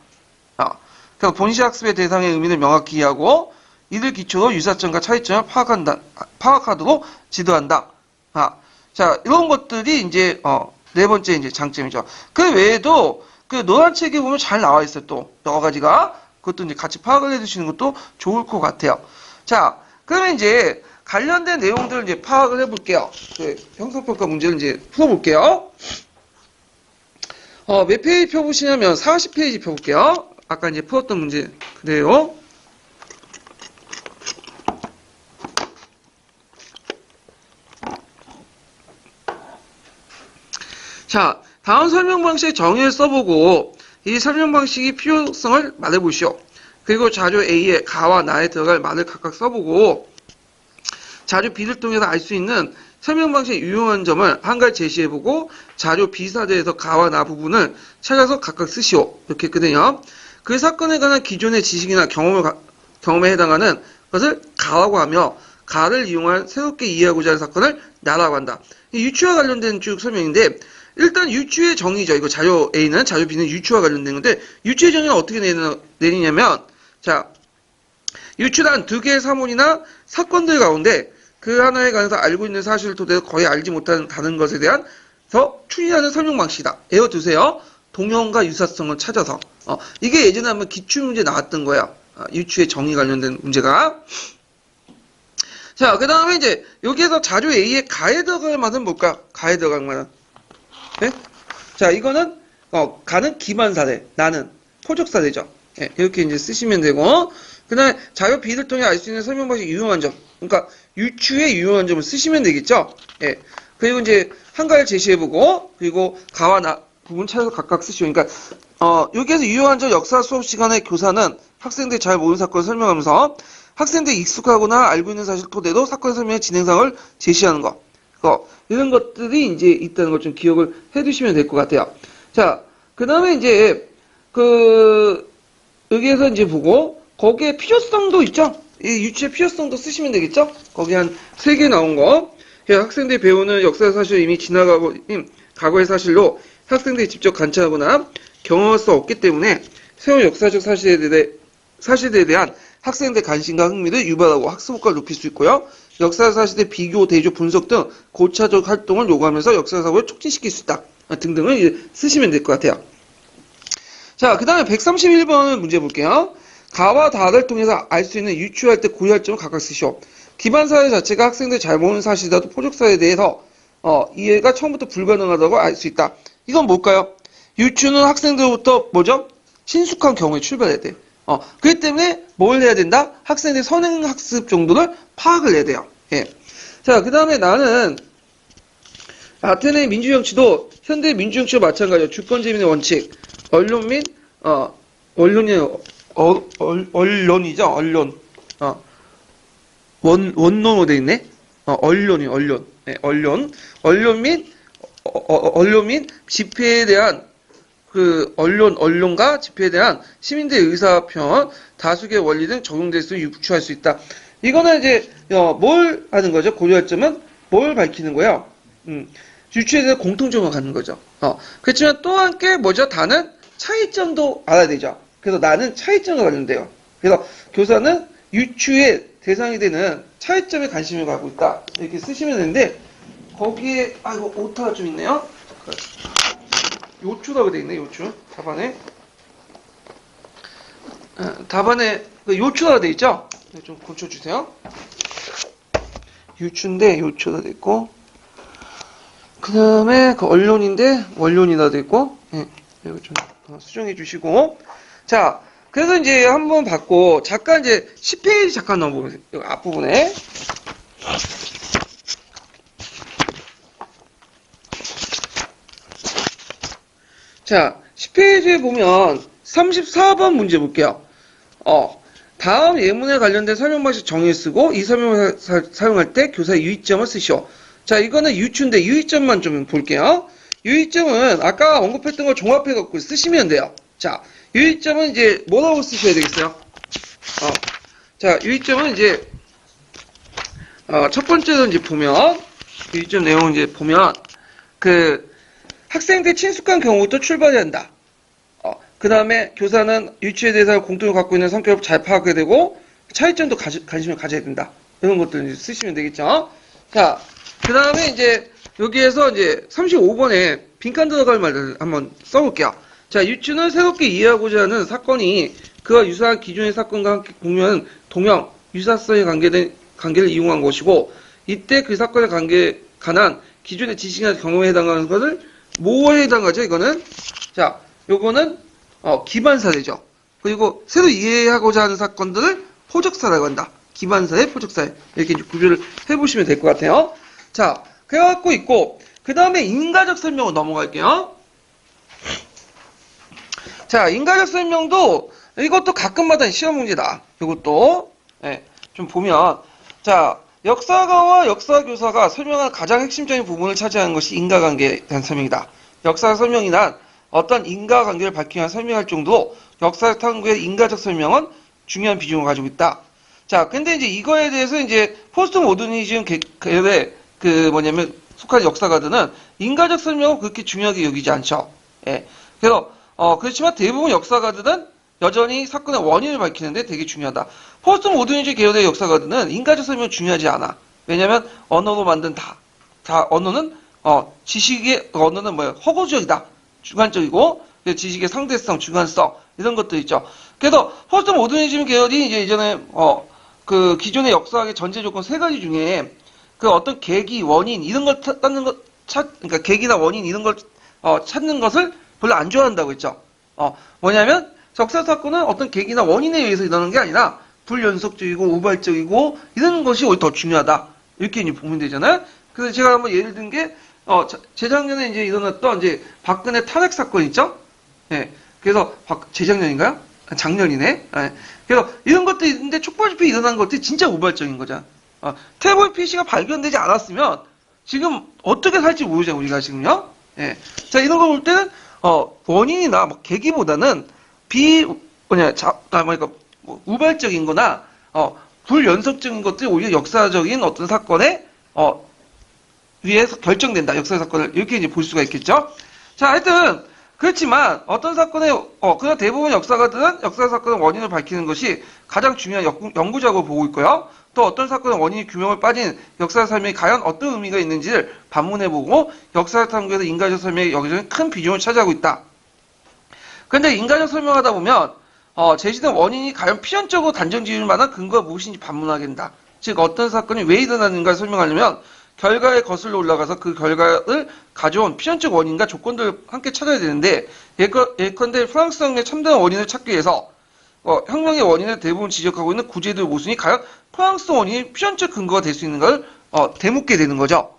그러니까 본시 학습의 대상의 의미를 명확히 이해하고 이를 기초로 유사점과 차이점을 파악하도록 지도한다. 자, 이런 것들이 이제 네 번째 이제 장점이죠. 그 외에도 그 노란 책에 보면 잘 나와 있어요. 또 여러 가지가 그것도 이제 같이 파악을 해두시는 것도 좋을 것 같아요. 자, 그러면 이제 관련된 내용들을 이제 파악을 해볼게요. 그 형성평가 문제를 이제 풀어볼게요. 몇 페이지 펴보시냐면 40페이지 펴볼게요. 아까 이제 풀었던 문제 그대로. 자, 다음 설명 방식의 정의를 써보고 이 설명 방식의 필요성을 말해보시오. 그리고 자료 A에 가와 나에 들어갈 말을 각각 써보고 자료 B를 통해서 알 수 있는 설명 방식의 유용한 점을 한 가지 제시해보고 자료 B 사제에서 가와 나 부분을 찾아서 각각 쓰시오. 이렇게 했거든요. 그 사건에 관한 기존의 지식이나 경험에 해당하는 것을 가라고 하며 가를 이용한 새롭게 이해하고자 하는 사건을 나라고 한다. 이 유추와 관련된 쭉 설명인데 일단 유추의 정의죠. 이거 자료 A는 자료 B는 유추와 관련된 건데 유추의 정의는 어떻게 내리냐면 자 유추란 두 개의 사물이나 사건들 가운데 그 하나에 관해서 알고 있는 사실을 토대로 거의 알지 못하는 다른 것에 대한 추리하는 설명 방식이다. 외워두세요. 동형과 유사성을 찾아서. 이게 예전에 한번 기출문제 나왔던 거야. 유추의 정의 관련된 문제가. 자, 그 다음에 이제 여기에서 자료 A의 가에 들어갈 말은 뭘까? 가에 들어갈 말은. 네? 자, 이거는 가는 기반 사례, 나는 포적 사례죠. 네, 이렇게 이제 쓰시면 되고, 그 다음에 자료 B를 통해 알 수 있는 설명 방식 유용한 점, 그러니까 유추의 유용한 점을 쓰시면 되겠죠. 예. 그리고 이제 한 가지를 제시해보고, 그리고 가와 나 부분 찾아서 각각 쓰시오. 그러니까 여기에서 유용한 점 역사 수업 시간의 교사는 학생들이 잘 모르는 사건을 설명하면서 학생들이 익숙하거나 알고 있는 사실 토대로 사건 설명의 진행상을 제시하는 거. 이런 것들이 이제 있다는 걸 좀 기억을 해 두시면 될 것 같아요. 자, 그 다음에 이제, 여기에서 이제 보고, 거기에 필요성도 있죠? 이 유추의 필요성도 쓰시면 되겠죠? 거기 한 3개 나온 거. 학생들이 배우는 역사의 사실을 이미 지나가고, 과거의 사실로 학생들이 직접 관찰하거나 경험할 수 없기 때문에 새로운 역사적 사실에 대한 학생들의 관심과 흥미를 유발하고 학습 효과를 높일 수 있고요. 역사 사실의 비교, 대조, 분석 등 고차적 활동을 요구하면서 역사 사고를 촉진시킬 수 있다. 등등을 쓰시면 될 것 같아요. 자, 그 다음에 131번 문제 볼게요. 가와 다를 통해서 알 수 있는 유추할 때 고유할 점을 각각 쓰시오. 기반 사회 자체가 학생들이 잘 모르는 사실이라도 포적 사회에 대해서 이해가 처음부터 불가능하다고 알 수 있다. 이건 뭘까요? 유추는 학생들로부터 뭐죠? 친숙한 경우에 출발해야 돼. 그렇기 때문에 뭘 해야 된다? 학생들의 선행학습 정도를 파악을 해야 돼요. 예. 자, 그 다음에 나는 아테네 민주정치도 현대 민주정치와 마찬가지로 주권제민의 원칙, 언론 및 언론이죠. 언론. 원론으로 돼 있네. 언론. 네, 언론 및 집회에 대한 언론과 집회에 대한 시민들의 의사표현, 다수의 원리 등 적용될 수 유추할 수 있다. 이거는 이제 뭘 하는 거죠? 고려할 점은 뭘 밝히는 거예요? 유추에 대한 공통점을 갖는 거죠. 그렇지만 또 함께 뭐죠? 다는 차이점도 알아야 되죠. 그래서 나는 차이점을 갖는데요. 그래서 교사는 유추의 대상이 되는 차이점에 관심을 갖고 있다. 이렇게 쓰시면 되는데 거기에 이거 오타가 좀 있네요. 요추라고 되어 있네. 요추 답안에 요추라고 되어 있죠. 좀 고쳐주세요. 유추인데 요추가 되어 있고, 그 다음에 언론인데 원론이라 되어 있고, 이거 좀 수정해 주시고. 자, 그래서 이제 한번 받고 잠깐 이제 10페이지 잠깐 넘어보세요. 여기 앞부분에. 자, 10페이지에 보면 34번 문제 볼게요. 다음 예문에 관련된 설명 방식 정의를 쓰고 이 설명을 사용할 때 교사의 유의점을 쓰시오. 자, 이거는 유추인데 유의점만 좀 볼게요. 유의점은 아까 언급했던 걸 종합해 갖고 쓰시면 돼요. 자, 유의점은 이제 뭐라고 쓰셔야 되겠어요? 자, 유의점은 이제 첫 번째로 이제 보면 유의점 내용 이제 보면 학생들 친숙한 경우부터 출발해야 한다. 그 다음에 교사는 유추에 대해서 공통을 갖고 있는 성격을 잘 파악해야 되고 차이점도 관심을 가져야 된다. 이런 것들 이제 쓰시면 되겠죠. 자, 그 다음에 이제 여기에서 이제 35번에 빈칸 들어갈 말을 한번 써볼게요. 자, 유추는 새롭게 이해하고자 하는 사건이 그와 유사한 기존의 사건과 함께 공유하는 동형, 유사성에 관계를 이용한 것이고 이때 그 사건의 관계에 관한 기존의 지식이나 경험에 해당하는 것을 뭐에 해당하죠? 이거는 자, 요거는 기반 사례죠. 그리고 새로 이해하고자 하는 사건들을 포적사라고 한다. 기반 사례, 포적 사례 이렇게 이제 구별을 해보시면 될 것 같아요. 자, 그래갖고 있고 그 다음에 인가적 설명으로 넘어갈게요. 자, 인가적 설명도 이것도 가끔마다 시험 문제다. 이것도 좀 보면 자, 역사가와 역사교사가 설명한 가장 핵심적인 부분을 차지하는 것이 인과관계에 대한 설명이다. 역사 설명이란 어떤 인과관계를 밝히기 위한 설명할 정도로 역사 탐구의 인과적 설명은 중요한 비중을 가지고 있다. 자, 근데 이제 이거에 대해서 이제 포스트 모더니즘 계열의 속한 역사가들은 인과적 설명은 그렇게 중요하게 여기지 않죠. 그래서 그렇지만 대부분 역사가들은 여전히 사건의 원인을 밝히는데 되게 중요하다. 포스트 모더니즘 계열의 역사가들은 인과적 설명이 중요하지 않아. 왜냐면 언어로 만든 언어는 언어는 허구적이다. 주관적이고 지식의 상대성, 주관성 이런 것도 있죠. 그래서 포스트 모더니즘 계열이 이제 예전에 그 기존의 역사학의 전제 조건 세 가지 중에 그 어떤 계기, 원인 이런 걸 그러니까 계기나 원인 이런 걸 찾는 것을 별로 안 좋아한다고 했죠. 뭐냐면 역사 사건은 어떤 계기나 원인에 의해서 일어나는 게 아니라 불연속적이고 우발적이고 이런 것이 오히려 더 중요하다. 이렇게 이제 보면 되잖아요. 그래서 제가 한번 예를 든 게 재작년에 이제 일어났던 이제 박근혜 탄핵 사건 있죠? 그래서 재작년인가요? 작년이네. 그래서 이런 것도 있는데 촛불 집회 일어난 것들이 진짜 우발적인 거죠. 태블릿 PC가 발견되지 않았으면 지금 어떻게 살지 모르죠, 우리가 지금요. 자, 이런 거 볼 때는 원인이나 계기보다는 우발적인 거나 불연속적인 것들이 오히려 역사적인 어떤 사건에 위에서 결정된다. 역사 사건을 이렇게 이제 볼 수가 있겠죠. 자, 하여튼 그렇지만 어떤 사건의 그냥 대부분 역사가들은 역사 사건의 원인을 밝히는 것이 가장 중요한 연구작업을 보고 있고요. 또 어떤 사건의 원인이 규명을 빠진 역사 설명이 과연 어떤 의미가 있는지를 반문해보고 역사 탐구에서 인과적 설명이 여기저기 큰 비중을 차지하고 있다. 그런데 인과적 설명하다 보면 제시된 원인이 과연 필연적으로 단정 지을 만한 근거가 무엇인지 반문하게 된다. 즉 어떤 사건이 왜 일어나는가를 설명하려면 결과에 거슬러 올라가서 그 결과를 가져온 필연적 원인과 조건들을 함께 찾아야 되는데, 예컨대 프랑스 혁명의 참된 원인을 찾기 위해서 혁명의 원인을 대부분 지적하고 있는 구제도의 모순이 과연 프랑스 원인이 필연적 근거가 될 수 있는 걸 되묻게 되는 거죠.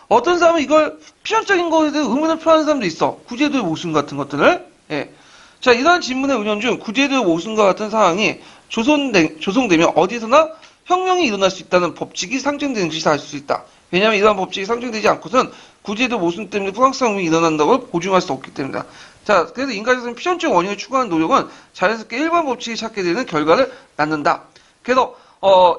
어떤 사람은 이걸 필연적인 거에 대해 의문을 표하는 사람도 있어. 구제도의 모순 같은 것들을. 예. 자, 이러한 질문의 은연 중 구제도의 모순과 같은 사항이 조성되면 어디서나 혁명이 일어날 수 있다는 법칙이 상정되는 것이 알 수 있다. 왜냐하면 이러한 법칙이 상정되지 않고서는 구제도 모순 때문에 프랑스 혁명이 일어난다고 보증할 수 없기 때문이다. 자, 그래서 인간에서는 필연적 원인을 추구하는 노력은 자연스럽게 일반 법칙이 찾게 되는 결과를 낳는다. 그래서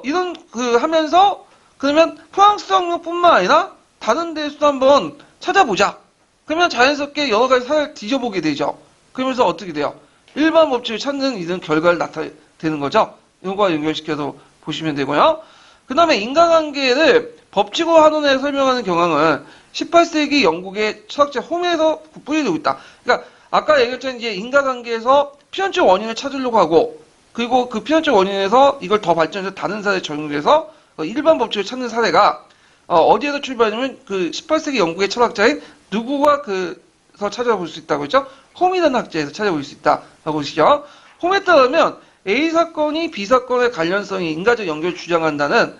이런 하면서 그러면 프랑스 혁명뿐만 아니라 다른 데서도 한번 찾아보자. 그러면 자연스럽게 여러 가지 사례를 뒤져보게 되죠. 그러면서 어떻게 돼요? 일반 법칙을 찾는 이런 결과를 나타내는 거죠. 이거와 연결시켜서 보시면 되고요. 그 다음에 인간관계를 법칙으로 한원에 설명하는 경향은 18세기 영국의 철학자 홈에서 뿌리되고 있다. 그러니까 아까 얘기했던 이제 인간관계에서 필연적 원인을 찾으려고 하고, 그리고 그 필연적 원인에서 이걸 더 발전해서 다른 사례에 적용돼서 일반 법칙을 찾는 사례가 어디에서 출발하냐면 그 18세기 영국의 철학자인 누구가 그서 찾아볼 수 있다고 했죠? 홈이라는 학자에서 찾아볼 수 있다라고 보시죠. 홈에 따르면 A 사건이 B 사건의 관련성이 인과적 연결을 주장한다는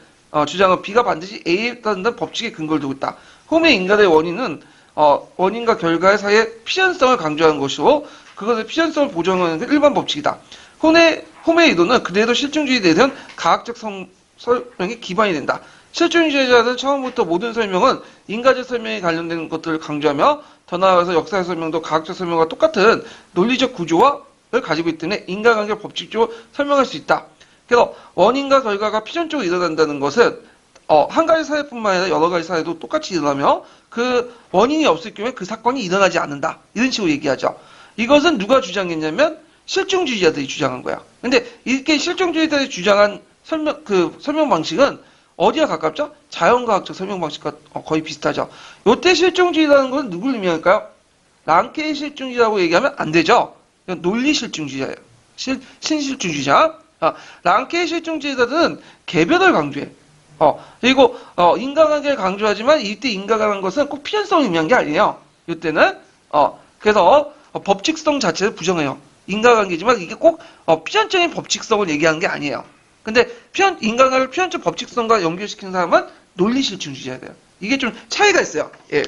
주장은 B가 반드시 A에 따른다는 법칙에 근거를 두고 있다. 홈의 인과의 원인은 원인과 결과의 사이의 필연성을 강조하는 것이고, 그것의 필연성을 보정하는 게 일반 법칙이다. 홈의 의도는 그대로 실증주의에 대한 과학적 설명이 기반이 된다. 실증주의자는 처음부터 모든 설명은 인과적 설명에 관련된 것들을 강조하며, 더 나아가서 역사의 설명도 과학적 설명과 똑같은 논리적 구조를 가지고 있기 때문에 인과관계를 법칙적으로 설명할 수 있다. 그래서 원인과 결과가 필연적으로 일어난다는 것은 한 가지 사회뿐만 아니라 여러 가지 사회도 똑같이 일어나며, 그 원인이 없을 경우에 그 사건이 일어나지 않는다. 이런 식으로 얘기하죠. 이것은 누가 주장했냐면 실증주의자들이 주장한 거야. 근데 이렇게 실증주의자들이 주장한 설명 방식은 어디와 가깝죠? 자연과학적 설명 방식과 거의 비슷하죠. 요때 실증주의라는 건 누굴 의미할까요? 랑케의 실증주의라고 얘기하면 안 되죠. 이건 논리 실증주의자예요. 신실증주의자. 랑케의 실증주의자들은 개별을 강조해. 그리고 인과관계를 강조하지만 이때 인과관계라는 것은 꼭 필연성을 의미한 게 아니에요. 이때는 그래서 법칙성 자체를 부정해요. 인과관계지만 이게 꼭 필연적인 법칙성을 얘기하는 게 아니에요. 근데 인과관계를 필연적 법칙성과 연결시키는 사람은 논리실증주의자예요. 이게 좀 차이가 있어요. 예.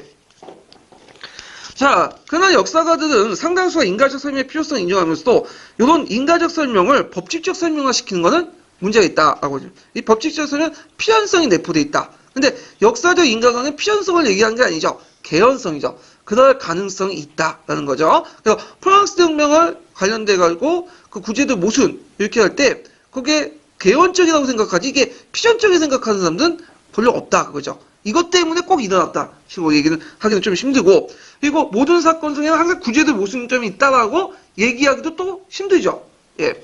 자, 그러나 역사가들은 상당수가 인과적 설명의 필요성을 인정하면서도 이런 인과적 설명을 법칙적 설명화시키는 것은 문제가 있다라고 하죠. 이 법칙적 설명은 필연성이 내포되어 있다. 근데 역사적 인과관계는 필연성을 얘기하는 게 아니죠. 개연성이죠. 그럴 가능성이 있다라는 거죠. 그래서 프랑스 혁명을 관련돼가지고 그 구제도 모순 이렇게 할 때 그게 개연적이라고 생각하지 이게 필연적이라고 생각하는 사람들은 별로 없다 그거죠. 이것 때문에 꼭 일어났다 식으로 얘기는 하기는 좀 힘들고, 그리고 모든 사건 중에는 항상 구제도 모순점이 있다라고 얘기하기도 또 힘들죠. 예.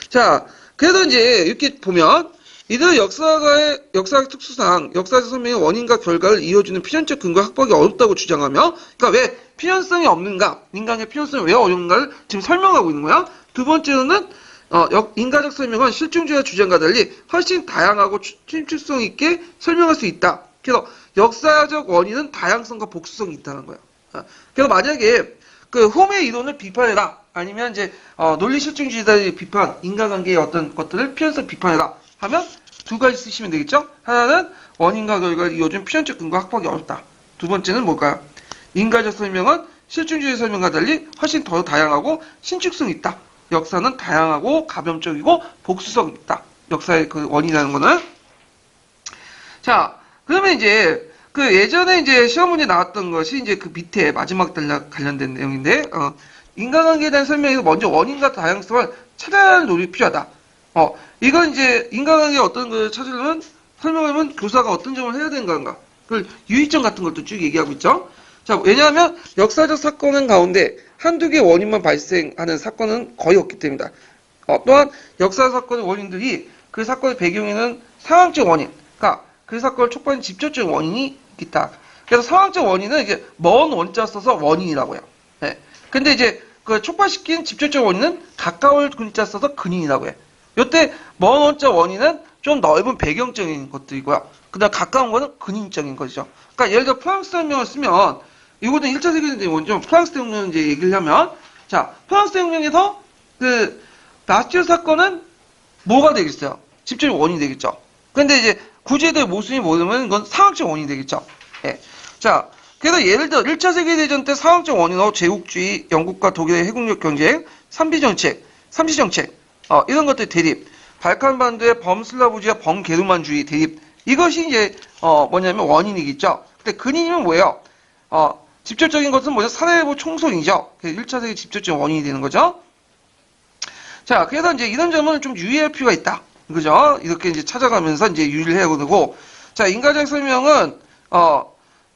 자, 그래서 이제 이렇게 보면 이들은 역사적 특수상 역사적 설명의 원인과 결과를 이어주는 필연적 근거 확보하기 어렵다고 주장하며, 그러니까 왜 필연성이 없는가, 인간의 필연성이 왜 어려운가를 지금 설명하고 있는 거야. 두 번째로는 인과적 설명은 실증주의자 주장과 달리 훨씬 다양하고 추측성 있게 설명할 수 있다. 그래서 역사적 원인은 다양성과 복수성이 있다는 거예요. 그래서 만약에 그 홈의 이론을 비판해라, 아니면 이제 논리 실증주의자의 비판, 인과관계의 어떤 것들을 필연성 비판해라 하면 두 가지 쓰시면 되겠죠. 하나는 원인과 결과를 이어준 필연적 근거 확보하기 어렵다. 두 번째는 뭘까요? 인과적 설명은 실증주의 설명과 달리 훨씬 더 다양하고 신축성이 있다. 역사는 다양하고 가변적이고 복수성이 있다. 역사의 그 원인이라는 거는. 자, 그러면 이제 그 예전에 이제 시험 문제 나왔던 것이 이제 그 밑에 마지막 단락 관련된 내용인데, 인간관계에 대한 설명에서 먼저 원인과 다양성을 찾아야 하는 노력이 필요하다. 이건 이제 인간관계의 어떤 걸 찾으려면 설명하면 교사가 어떤 점을 해야 되는 건가. 그 유의점 같은 것도 쭉 얘기하고 있죠. 자, 왜냐하면 역사적 사건은 가운데 한두 개의 원인만 발생하는 사건은 거의 없기 때문이다. 또한 역사 사건의 원인들이 그 사건의 배경에는 상황적 원인, 그러니까 그 사건을 촉발한 직접적 원인이 있다. 그래서 상황적 원인은 이제 먼 원자 써서 원인이라고 해요. 네. 근데 이제 그 촉발시킨 직접적 원인은 가까울 근자 써서 근인이라고 해요. 요때 먼 원자 원인은 좀 넓은 배경적인 것들이고요. 그다음 가까운 거는 근인적인 거죠. 그러니까 예를 들어 프랑스 혁명을 쓰면 이거는 1차 세계대전 원점 프랑스 혁명 이제 얘기를 하면 자 프랑스 혁명에서 그 나치 사건은 뭐가 되겠어요? 직접적 원인이 되겠죠. 근데 이제 구제도의 모순이 뭐냐면 이건 상황적 원인이 되겠죠. 예. 자, 그래서 예를 들어 1차 세계대전 때 상황적 원인으로 제국주의, 영국과 독일의 해국력 경쟁, 삼지정책, 이런 것들 대립, 발칸반도의 범슬라브주의와 범게르만주의 대립, 이것이 이제 뭐냐면 원인이겠죠. 근데 근인이면 뭐예요? 직접적인 것은 뭐죠? 사대부 총선이죠. 1차 세계 직접적 원인이 되는 거죠. 자, 그래서 이제 이런 점은 좀 유의할 필요가 있다. 그죠? 이렇게 이제 찾아가면서 이제 유의를 해야 되고. 자, 인과적 설명은,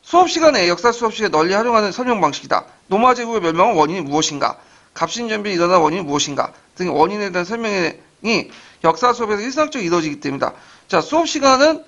수업 시간에, 역사 수업 시간에 널리 활용하는 설명 방식이다. 노마 제국의 멸망의 원인이 무엇인가? 갑신전변이 일어난 원인이 무엇인가? 등의 원인에 대한 설명이 역사 수업에서 일상적으로 이루어지기 때문이다. 자, 수업 시간은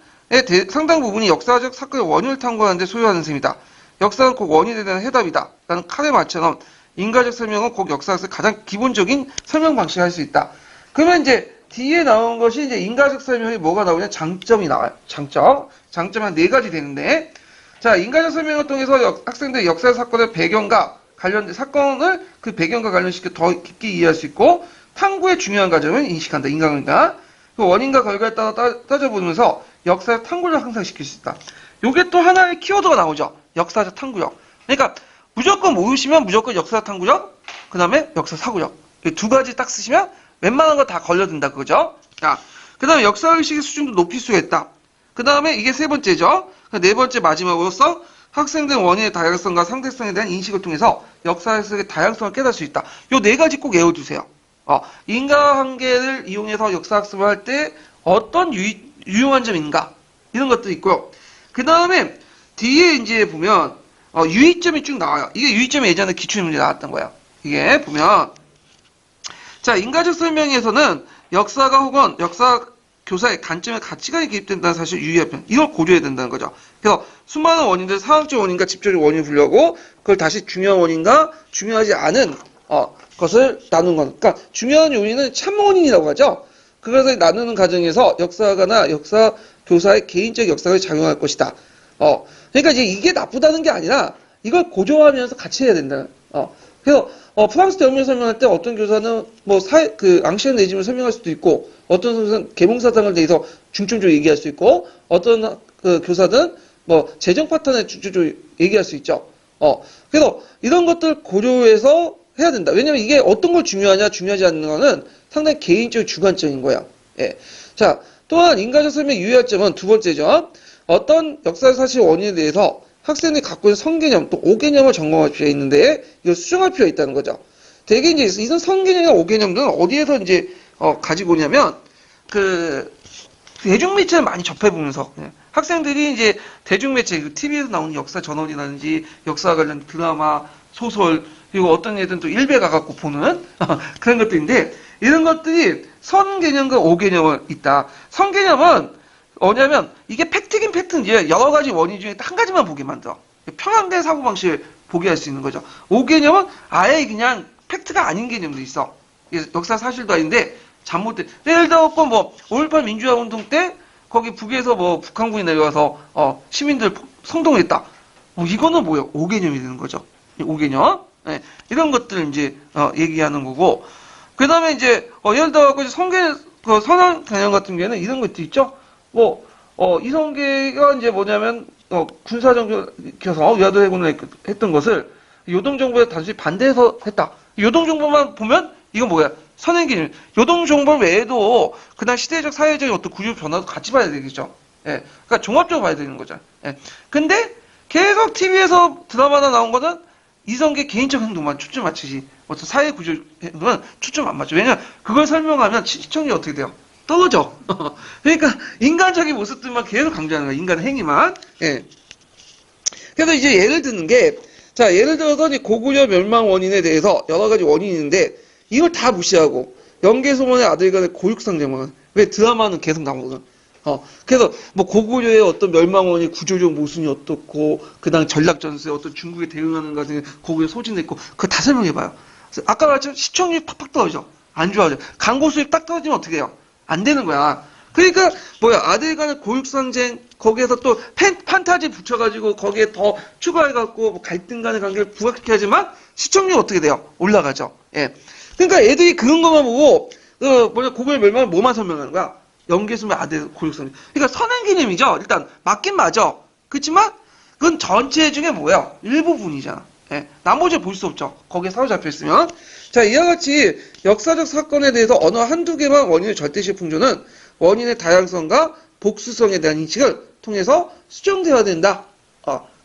상당 부분이 역사적 사건의 원인을 탐구하는 데 소요하는 셈이다. 역사는 꼭 원인에 대한 해답이다. 라는 칼의 말처럼 인과적 설명은 꼭 역사에서 가장 기본적인 설명 방식을 할 수 있다. 그러면 이제 뒤에 나온 것이 이제 인과적 설명이 뭐가 나오냐? 장점이 나와요. 장점 한 4가지 되는데. 자, 인과적 설명을 통해서 학생들의 역사 사건의 배경과 관련된 사건을 그 배경과 관련시켜 더 깊게 이해할 수 있고, 탐구의 중요한 과정을 인식한다. 인과관계가. 그 원인과 결과에 따라 따져보면서 역사의 탐구를 향상시킬 수 있다. 요게 또 하나의 키워드가 나오죠. 역사적 탐구력. 그러니까 무조건 모르시면 무조건 역사 탐구력, 그 다음에 역사 사고력. 이 2가지 딱 쓰시면 웬만한 거 다 걸려든다. 그죠? 자, 그 다음에 역사의식의 수준도 높일 수가 있다. 그 다음에 이게 3번째죠. 4번째 마지막으로서 학생들 원인의 다양성과 상대성에 대한 인식을 통해서 역사의식의 다양성을 깨달을 수 있다. 요 4가지 꼭 외워두세요. 인과관계를 이용해서 역사학습을 할 때 어떤 유용한 점인가? 이런 것도 있고요. 그 다음에 뒤에 이제 보면 유의점이 쭉 나와요. 이게 유의점이 예전에 기출문제 나왔던 거예요. 이게 보면 자, 인과적 설명에서는 역사가 혹은 역사 교사의 관점에 가치관이 개입된다는 사실을 유의할 편. 이걸 고려해야 된다는 거죠. 그래서 수많은 원인들 상황적 원인과 직접적 원인을 분류하고 그걸 다시 중요한 원인과 중요하지 않은 것을 나누는 것. 그러니까 중요한 요인은 참 원인이라고 하죠. 그것을 나누는 과정에서 역사가나 역사 교사의 개인적 역사를 작용할 것이다. 그러니까 이제 이게 나쁘다는 게 아니라 이걸 고조하면서 같이 해야 된다. 그래서 프랑스 대혁명 설명할 때 어떤 교사는 뭐 앙시안 레짐을 설명할 수도 있고 어떤 교사는 계몽사상을 대해서 중점적으로 얘기할 수 있고 어떤 교사는 뭐 재정 파탄에 중점적으로 얘기할 수 있죠. 그래서 이런 것들 고려해서 해야 된다. 왜냐면 이게 어떤 걸 중요하냐 중요하지 않는 거는 상당히 개인적 주관적인 거야. 예. 자, 또한 인과적 설명 유의할 점은 2번째죠. 어떤 역사 사실 원인에 대해서 학생들이 갖고 있는 선개념 또 오개념을 점검할 필요가 있는데 이걸 수정할 필요가 있다는 거죠. 대개 이제 이런 선개념이나 오개념들은 어디에서 이제 가지고 오냐면 그 대중매체를 많이 접해보면서 학생들이 이제 대중매체 TV에서 나오는 역사 전원이라든지 역사 관련 드라마 소설 그리고 어떤 애들은 또 일베 가갖고 보는 그런 것들인데 이런 것들이 선개념과 오개념은 있다. 선개념은 뭐냐면 이게 팩트긴 팩트인지 여러 가지 원인 중에 한 가지만 보게 만들어. 편향된 사고방식을 보게 할 수 있는 거죠. 오개념은 아예 그냥 팩트가 아닌 개념도 있어. 역사 사실도 아닌데 잘못된. 예를 들어 뭐 5.18 민주화 운동 때 거기 북에서 뭐 북한군이 내려와서 시민들 성동했다. 이거는 뭐예요? 오개념이 되는 거죠. 오개념. 네, 이런 것들 이제 얘기하는 거고. 그 다음에 이제 예를 들어 선언 개념 같은 경우에는 이런 것도 있죠. 이성계가 이제 뭐냐면, 군사정교에서 위화도 했던 것을 요동정부에 단순히 반대해서 했다. 요동정부만 보면, 이건 뭐야? 선행기념. 요동정부 외에도, 그다음 시대적, 사회적인 어떤 구조 변화도 같이 봐야 되겠죠. 예. 그러니까 종합적으로 봐야 되는 거죠. 예. 근데, 계속 TV에서 드라마나 나온 거는 이성계 개인적 행동만 초점 맞추지. 어떤 사회 구조는 초점 안 맞죠. 왜냐면, 그걸 설명하면 시청률이 어떻게 돼요? 떨어져. 그러니까 인간적인 모습들만 계속 강조하는 거야. 인간 행위만. 예. 그래서 이제 예를 드는 게, 자, 예를 들어서 이제 고구려 멸망 원인에 대해서 여러 가지 원인이 있는데 이걸 다 무시하고 연개소문의 아들 간의 고육상제만 왜 드라마는 계속 나오거든. 그래서 뭐 고구려의 어떤 멸망 원인 구조적 모순이 어떻고 그다음 전략 전술에 어떤 중국에 대응하는 같은 고구려 소진도 있고 그거 다 설명해봐요. 아까 말했지만 시청률이 팍팍 떨어져. 안 좋아져. 광고 수입 딱 떨어지면 어떻게 해요? 안 되는 거야. 그러니까 뭐야 아들 간의 고육상쟁 거기에서 또 판타지 붙여가지고 거기에 더 추가해갖고 뭐 갈등 간의 관계를 부각시켜야지만 시청률이 어떻게 돼요? 올라가죠. 예. 그러니까 애들이 그런 것만 보고 고구려 멸망을 뭐만 설명하는 거야? 영계수의 아들 고육상쟁. 그러니까 선행 개념이죠. 일단 맞긴 맞아. 그렇지만 그건 전체 중에 뭐야? 일부분이잖아. 예. 나머지 볼 수 없죠. 거기에 사로잡혀 있으면. 자, 이와 같이 역사적 사건에 대해서 어느 한두 개만 원인의 절대식 풍조는 원인의 다양성과 복수성에 대한 인식을 통해서 수정되어야 된다.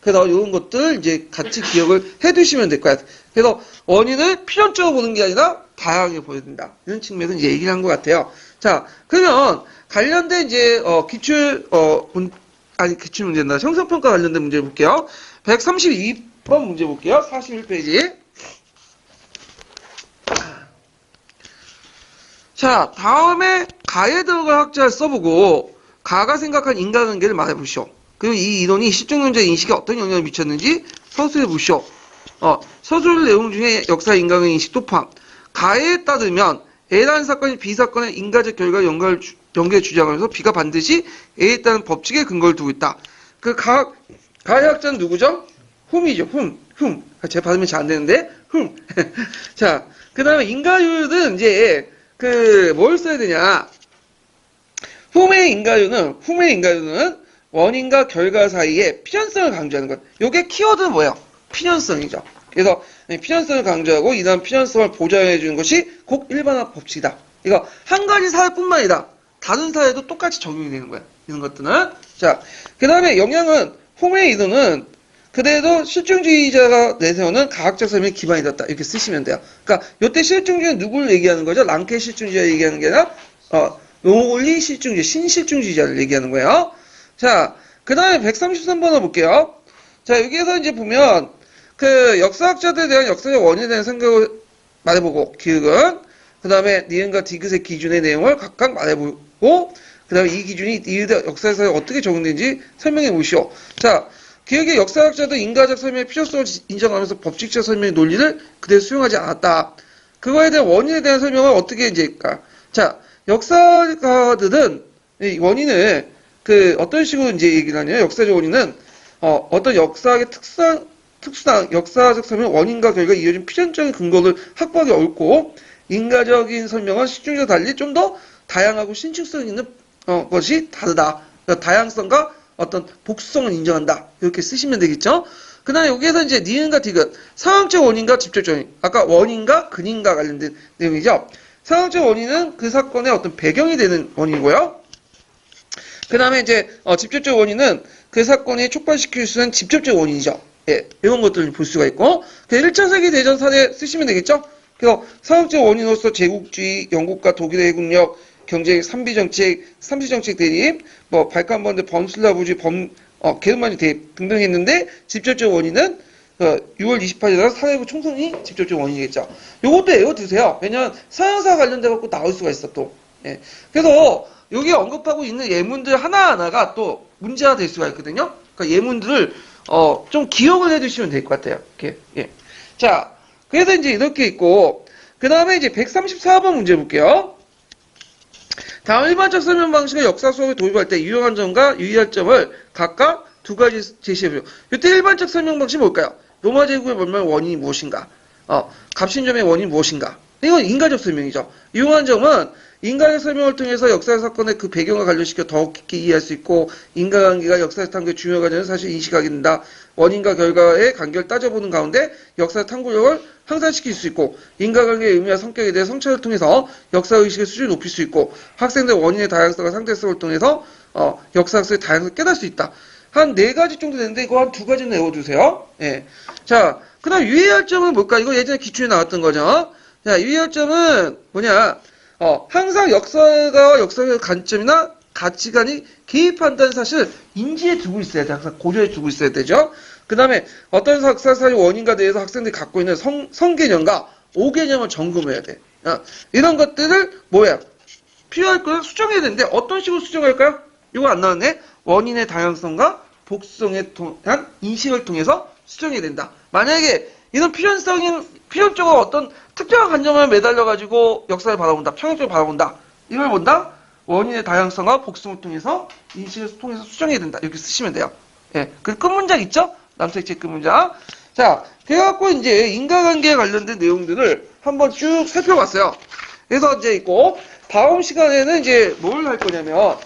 그래서 이런 것들 이제 같이 기억을 해 두시면 될 거야. 그래서 원인을 필연적으로 보는 게 아니라 다양하게 보여야 된다. 이런 측면에서 이제 얘기를 한 것 같아요. 자, 그러면 관련된 이제 기출 문제나 형성평가 관련된 문제 볼게요. 132번 문제 볼게요. 41페이지. 자, 다음에 가에 들어갈 학자를 써보고 가가 생각한 인과관계를 말해보시오. 그리고 이 이론이 실존론자의 인식에 어떤 영향을 미쳤는지 서술해보시오. 서술 내용 중에 역사 인과관계 인식도 포함. 가에 따르면 A라는 사건이 B 사건의 인과적 결과 연결 주장하면서 B가 반드시 A에 따른 법칙에 근거를 두고 있다. 가의 학자는 누구죠? 훔이죠. 훔. 제 발음이 잘 안 되는데 훔. 자, 그 다음에 인과율은 이제 뭘 써야 되냐? 훔의 인과율은 원인과 결과 사이에 필연성을 강조하는 것. 요게 키워드는 뭐예요? 필연성이죠. 그래서 필연성을 강조하고 이 다음 필연성을 보장해 주는 것이 곧 일반화 법칙이다. 이거 한 가지 사회뿐만 아니라 다른 사회도 똑같이 적용이 되는 거야. 이런 것들은. 자, 그 다음에 영향은 훔의 이론은 그대로 실증주의자가 내세우는 과학적 설명이 기반이 됐다. 이렇게 쓰시면 돼요. 그러니까 요때 실증주의는 누구를 얘기하는 거죠? 랑케 실증주의자 얘기하는 게 아니라 롱홀리 실증주의, 신실증주의자를 얘기하는 거예요. 자, 그 다음에 133번을 볼게요. 자, 여기에서 이제 보면 역사학자들에 대한 역사적 원인에 대한 생각을 말해보고 기획은 그 다음에 니은과 디귿의 기준의 내용을 각각 말해보고 그 다음에 이 기준이 이의 역사에서 어떻게 적용되는지 설명해 보시오. 자, 기획의 역사학자도 인과적 설명의 필요성을 인정하면서 법칙적 설명의 논리를 그대로 수용하지 않았다. 그거에 대한 원인에 대한 설명을 어떻게 이제 할까? 자, 역사가들은 이 원인을 어떤 식으로 이제 얘기를 하냐면 역사적 원인은 어떤 역사학의 특수한 역사적 설명 원인과 결과 이어진 필연적인 근거를 확보하기 어렵고 인과적인 설명은 실증과 달리 좀 더 다양하고 신축성 있는 것이 다르다. 그러니까 다양성과 어떤 복수성을 인정한다. 이렇게 쓰시면 되겠죠? 그 다음에 여기에서 이제 니은과 디귿, 상황적 원인과 직접적 원인. 아까 원인과 근인과 관련된 내용이죠. 상황적 원인은 그 사건의 어떤 배경이 되는 원인이고요. 그 다음에 이제 직접적 원인은 그 사건이 촉발시킬 수 있는 직접적 원인이죠. 예, 이런 것들을 볼 수가 있고 1차 세계대전 사례 쓰시면 되겠죠? 그래서 상황적 원인으로서 제국주의, 영국과 독일의 해국력, 경제, 삼시정책 대립, 발칸번드, 범슬라브주의, 게르만주 대립 등등 했는데 직접적 원인은 6월 28일날 사회부 총선이 직접적 원인이겠죠. 요것도 외워두세요. 왜냐면 서양사 관련돼 갖고 나올 수가 있어 또. 예. 그래서 여기 언급하고 있는 예문들 하나하나가 또 문제가 될 수가 있거든요. 그러니까 예문들을 좀 기억을 해두시면 될 것 같아요. 이렇게. 예. 자, 그래서 이제 이렇게 있고 그 다음에 이제 134번 문제 볼게요. 다음 일반적 설명 방식을 역사 수업에 도입할 때 유용한 점과 유의할 점을 각각 두 가지 제시해보죠. 이때 일반적 설명 방식이 뭘까요? 로마 제국의 멸망의 원인이 무엇인가? 갑신점의 원인이 무엇인가? 이건 인과적 설명이죠. 유용한 점은 인과적 설명을 통해서 역사 사건의 그 배경을 관련시켜 더욱 깊게 이해할 수 있고 인과관계가 역사 탐구의 중요 과정을 사실 인식하게 된다. 원인과 결과의 관계를 따져보는 가운데 역사 탐구력을 향상시킬 수 있고 인과관계의 의미와 성격에 대해 성찰을 통해서 역사의식의 수준을 높일 수 있고 학생들 원인의 다양성과 상대성을 통해서 역사학습의 다양성을 깨달을 수 있다. 한 4가지 정도 되는데 이거 한 2가지는 외워두세요. 예. 자, 그 다음 유의할 점은 뭘까? 이거 예전에 기출에 나왔던 거죠. 자, 유의할 점은 뭐냐? 항상 역사가 역사의 관점이나 가치관이 개입한다는 사실을 인지해 두고 있어야 돼. 항상 고려해 두고 있어야 되죠. 그 다음에 어떤 역사사의 원인과 대해서 학생들이 갖고 있는 성개념과 오개념을 점검해야 돼. 이런 것들을 필요할 거야 수정해야 되는데 어떤 식으로 수정할까요? 이거 안 나왔네. 원인의 다양성과 복수성에 대한 인식을 통해서 수정해야 된다. 만약에 이런 필연적으로 어떤 특정한 관점을 매달려가지고 역사를 바라본다. 평행적으로 바라본다. 이걸 본다? 원인의 다양성과 복성을 통해서 인식을 통해서 수정해야 된다. 이렇게 쓰시면 돼요. 예. 그 끝문장 있죠? 남색체 끝문장. 자, 그래갖고 이제 인과관계에 관련된 내용들을 한번 쭉 살펴봤어요. 그래서 이제 있고, 다음 시간에는 이제 뭘 할 거냐면,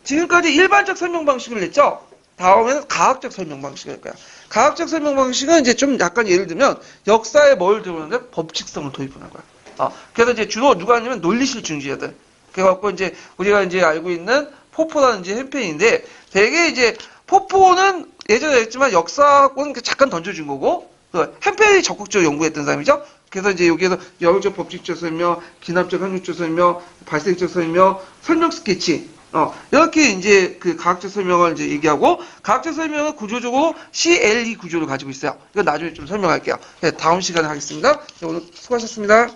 지금까지 일반적 설명 방식을 냈죠? 다음에는 가학적 설명 방식을 할 거야. 가학적 설명 방식은 이제 좀 약간 예를 들면, 역사에 뭘 들어오는데 법칙성을 도입하는 거야. 그래서 이제 주로 누가 하냐면 논리실증주의자들. 그래갖고 이제 우리가 이제 알고 있는 포포라는 이제 캠페인인데, 되게 이제 포포는 예전에 했지만 역사학은 잠깐 던져준 거고, 햄페이 적극적으로 연구했던 사람이죠. 그래서 이제 여기에서 여론적 법칙적 설명, 기납적 항목적 설명, 발생적 설명, 설명 스케치, 이렇게 이제 그 가학적 설명을 이제 얘기하고, 가학적 설명은 구조적으로 CLE 구조를 가지고 있어요. 이거 나중에 좀 설명할게요. 네, 다음 시간에 하겠습니다. 네, 오늘 수고하셨습니다.